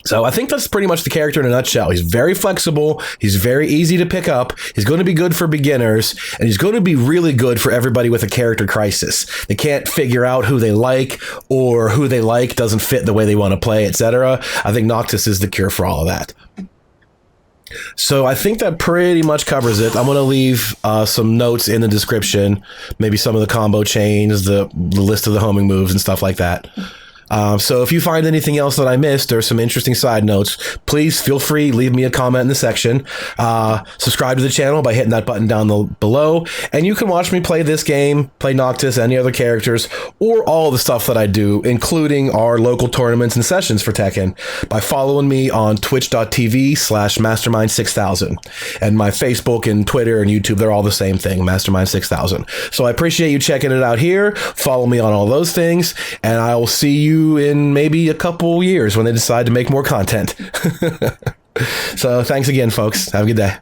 So I think that's pretty much the character in a nutshell. He's very flexible. He's very easy to pick up. He's going to be good for beginners, and he's going to be really good for everybody with a character crisis. They can't figure out who they like, or who they like doesn't fit the way they want to play, etc. I think Noctis is the cure for all of that. So I think that pretty much covers it. I'm going to leave some notes in the description, maybe some of the combo chains, the list of the homing moves and stuff like that. So if you find anything else that I missed or some interesting side notes, please feel free, leave me a comment in the section. Subscribe to the channel by hitting that button down below, and you can watch me play this game, play Noctis, any other characters, or all the stuff that I do, including our local tournaments and sessions for Tekken, by following me on twitch.tv/mastermind6000. And my Facebook and Twitter and YouTube, they're all the same thing, mastermind6000. So I appreciate you checking it out here. Follow me on all those things, and I will see you in maybe a couple years when they decide to make more content. So thanks again, folks. Have a good day.